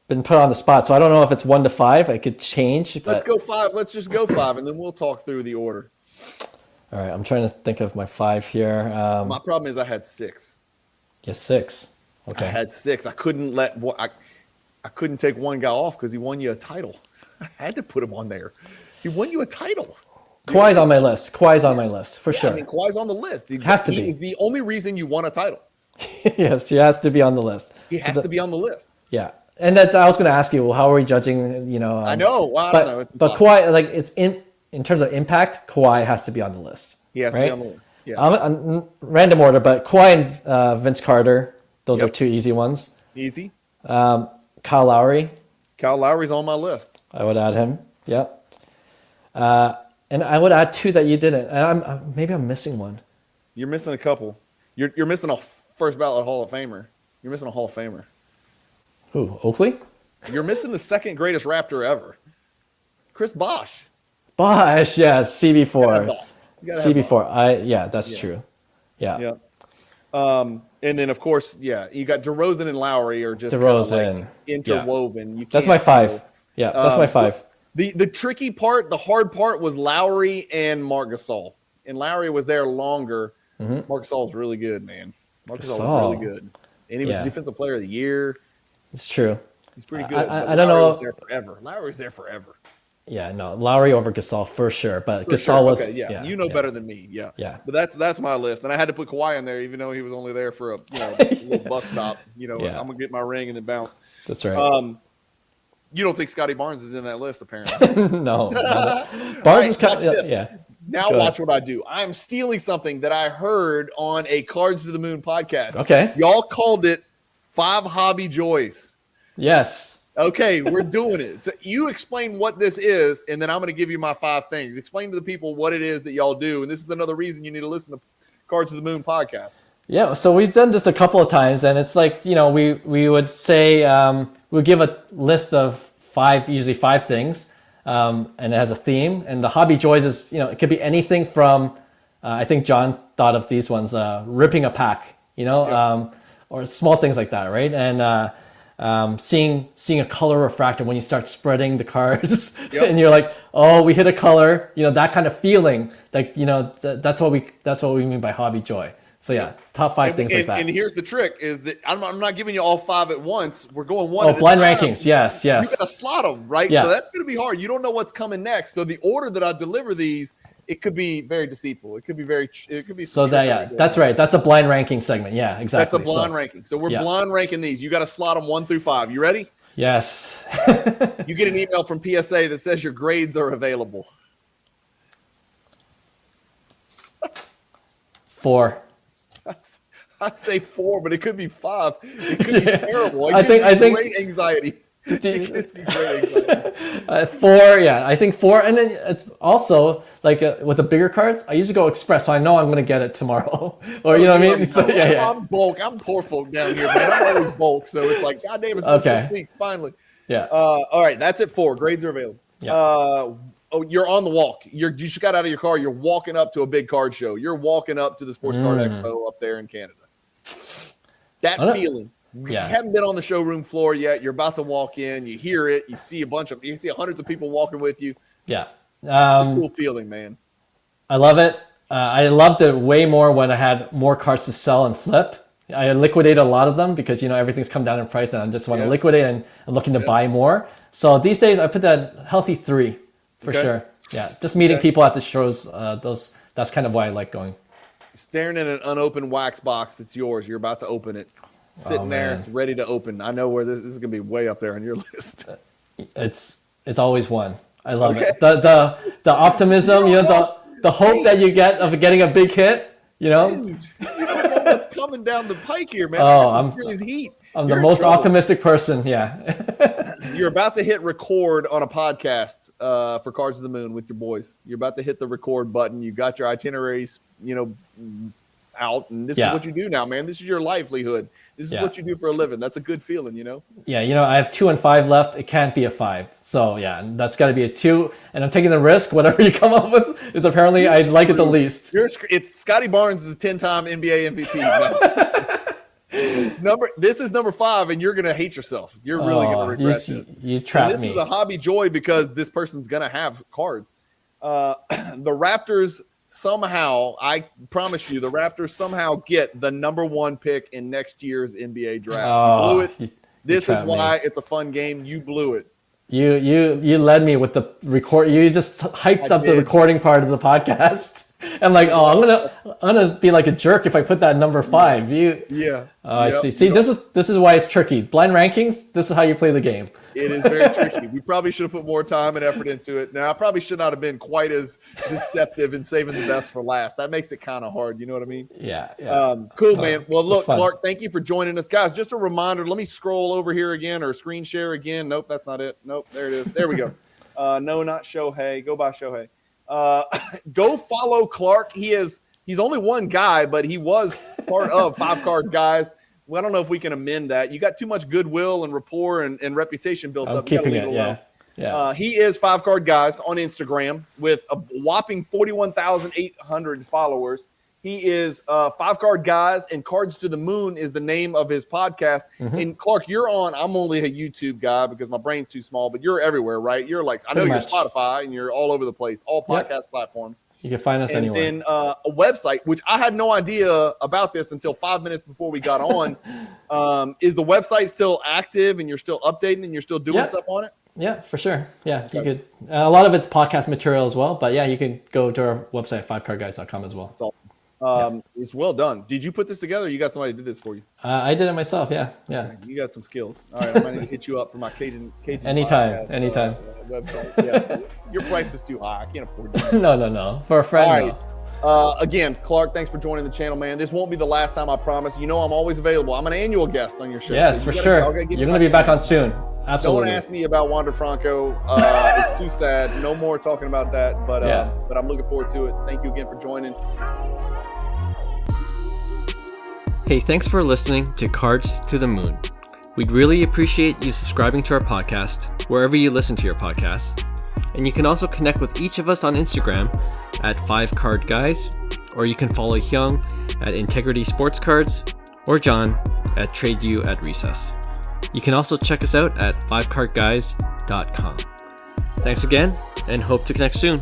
been put on the spot, so I don't know if it's 1 to 5. I could change. But... Let's go 5. Let's just go 5, and then we'll talk through the order. All right. I'm trying to think of my 5 here. My problem is I had 6. Yeah, 6. Okay. I had 6. I couldn't I couldn't take one guy off because he won you a title. I had to put him on there. He won you a title. Kawhi's on my list. Kawhi's on my list for sure. I mean, Kawhi's on the list. He has to be. He's the only reason you won a title. Yes, he has to be on the list. He has to be on the list. Yeah, and that I was going to ask you. Well, how are we judging? I know. Well, I don't know. But Kawhi, like it's in terms of impact, Kawhi has to be on the list. He has to be on the list. Yeah. I'm random order, but Kawhi and Vince Carter. Those are 2 easy ones. Easy. Kyle Lowry. Kyle Lowry's on my list. I would add him. Yep. And I would add 2 that you didn't. And maybe I'm missing one. You're missing a couple. You're missing a first ballot Hall of Famer. You're missing a Hall of Famer. Who? Oakley? You're missing the second greatest Raptor ever. Chris Bosh. Bosh, yeah, CB4. CB4. That's true. Yeah. Yeah. And then of course, you got DeRozan and Lowry are just DeRozan interwoven. Yeah. That's my 5. Yeah, that's my 5. The tricky part, the hard part was Lowry and Marc Gasol. And Lowry was there longer. Marc Gasol was really good, man. Marc Gasol was really good. And he was Defensive Player of the Year. It's true. He's pretty good. I don't know. Lowry was there forever. Yeah, no, Lowry over Gasol for sure. But Gasol was better than me. Yeah. Yeah. But that's my list. And I had to put Kawhi in there, even though he was only there for a little bus stop. I'm gonna get my ring and then bounce. That's right. You don't think Scotty Barnes is in that list, apparently. No. Barnes is kind of, Now watch what I do. I'm stealing something that I heard on a Cards to the Moon podcast. Okay. Y'all called it 5 Hobby Joys. Yes. Okay, we're doing it. So you explain what this is, and then I'm going to give you my 5 things. Explain to the people what it is that y'all do, and this is another reason you need to listen to Cards to the Moon podcast. Yeah, so we've done this a couple of times, and it's like, we would say we'll give a list of usually 5 things, and it has a theme. And the Hobby Joys is, it could be anything from, I think John thought of these ones, ripping a pack, or small things like that, right? And seeing a color refractor when you start spreading the cards, and you're like, oh, we hit a color, that kind of feeling, like, that's what we mean by Hobby Joy. So top 5 things like that. And here's the trick: is that I'm not giving you all 5 at once. We're going one. Oh, blind rankings. Yes. You gotta slot them, right? Yeah. So that's gonna be hard. You don't know what's coming next. So the order that I deliver these, it could be very deceitful. It could be. So that's right. That's a blind ranking segment. Yeah, exactly. That's a blind ranking. So we're blind ranking these. You got to slot them 1 through 5. You ready? Yes. You get an email from PSA that says your grades are available. 4. I say 4, but it could be 5. It could be terrible. I think great anxiety. It gives me great anxiety. 4, I think 4, and then it's also like with the bigger cards. I usually go express, so I know I'm going to get it tomorrow, or you know what I mean. So, I'm bulk. I'm poor folk down here, man. I'm always bulk, so it's like, God damn, it's been 6 weeks finally. Yeah. All right, that's at 4. Grades are available. Yeah. You're on the walk. You just got out of your car. You're walking up to a big card show. You're walking up to the Sports Card Expo up there in Canada. That feeling. You haven't been on the showroom floor yet. You're about to walk in. You hear it. You see hundreds of people walking with you. Yeah. Cool feeling, man. I love it. I loved it way more when I had more cards to sell and flip. I liquidate a lot of them because, everything's come down in price and I just want to liquidate and I'm looking to buy more. So these days I put that healthy 3 for sure. Yeah, just meeting people at the shows. That's kind of why I like going. Staring at an unopened wax box that's yours. You're about to open it. Sitting there, it's ready to open. I know where this is going to be way up there on your list. It's always one. I love it. The optimism, the hope that you get of getting a big hit. Dude, you don't know what's coming down the pike here, man. I'm serious heat. I'm the most optimistic person. Yeah. You're about to hit record on a podcast for Cards of the Moon with your boys. You're about to hit the record button. You got your itineraries, out, and this is what you do now, man. This is your livelihood. This is what you do for a living. That's a good feeling, Yeah, I have 2 and 5 left. It can't be a 5. So yeah, that's got to be a 2. And I'm taking the risk. Whatever you come up with is apparently I like it the least. It's Scotty Barnes is a 10-time NBA MVP. This is number 5, and you're gonna hate yourself. You're really gonna regret this. You trapped me. This is a hobby joy because this person's gonna have cards. The Raptors. Somehow, I promise you, the Raptors somehow get the number 1 pick in next year's NBA draft. You blew it. This is why it's a fun game. You blew it. You led me with the record. You just hyped up the recording part of the podcast. I'm like, I'm gonna be like a jerk if I put that number 5. I see. See, this is why it's tricky. Blind rankings. This is how you play the game. It is very tricky. We probably should have put more time and effort into it. Now, I probably should not have been quite as deceptive in saving the best for last. That makes it kind of hard. You know what I mean? Yeah. Cool, man. Well, look, Clark, thank you for joining us, guys. Just a reminder. Let me scroll over here again or screen share again. Nope, that's not it. Nope, there it is. There we go. No, not Shohei. Go by Shohei. Go follow Clark. He's only one guy, but he was part of 5 Card Guys. Well, I don't know if we can amend that. You got too much goodwill and rapport and reputation built up. I'm keeping it. Yeah. He is 5 Card Guys on Instagram with a whopping 41,800 followers. He is 5 Card Guys, and Cards to the Moon is the name of his podcast. Mm-hmm. And Clark, you're on. I'm only a YouTube guy because my brain's too small, but you're everywhere, right? You're like, I know you're Spotify, and you're all over the place, all podcast platforms. You can find us anywhere. And a website, which I had no idea about this until 5 minutes before we got on. Is the website still active, and you're still updating, and you're still doing stuff on it? Yeah, for sure. Yeah, you could. A lot of it's podcast material as well, but yeah, you can go to our website, 5cardguys.com as well. That's awesome. It's well done. Did you put this together? Or you got somebody who did this for you? I did it myself. Yeah. You got some skills. All right, I'm gonna hit you up for my Cajun anytime. Website. Yeah, your price is too high. I can't afford that. No. For a friend. All right. Again, Clark, thanks for joining the channel, man. This won't be the last time, I promise. I'm always available. I'm an annual guest on your show. Yes, so for sure. You're gonna be back on soon. Absolutely. Don't ask me about Wander Franco. It's too sad. No more talking about that. But I'm looking forward to it. Thank you again for joining. Hey, thanks for listening to Cards to the Moon. We'd really appreciate you subscribing to our podcast wherever you listen to your podcasts. And you can also connect with each of us on Instagram at 5cardguys, or you can follow Hyung at Integrity Sports Cards, or John at TradeU at Recess. You can also check us out at 5cardguys.com. Thanks again, and hope to connect soon.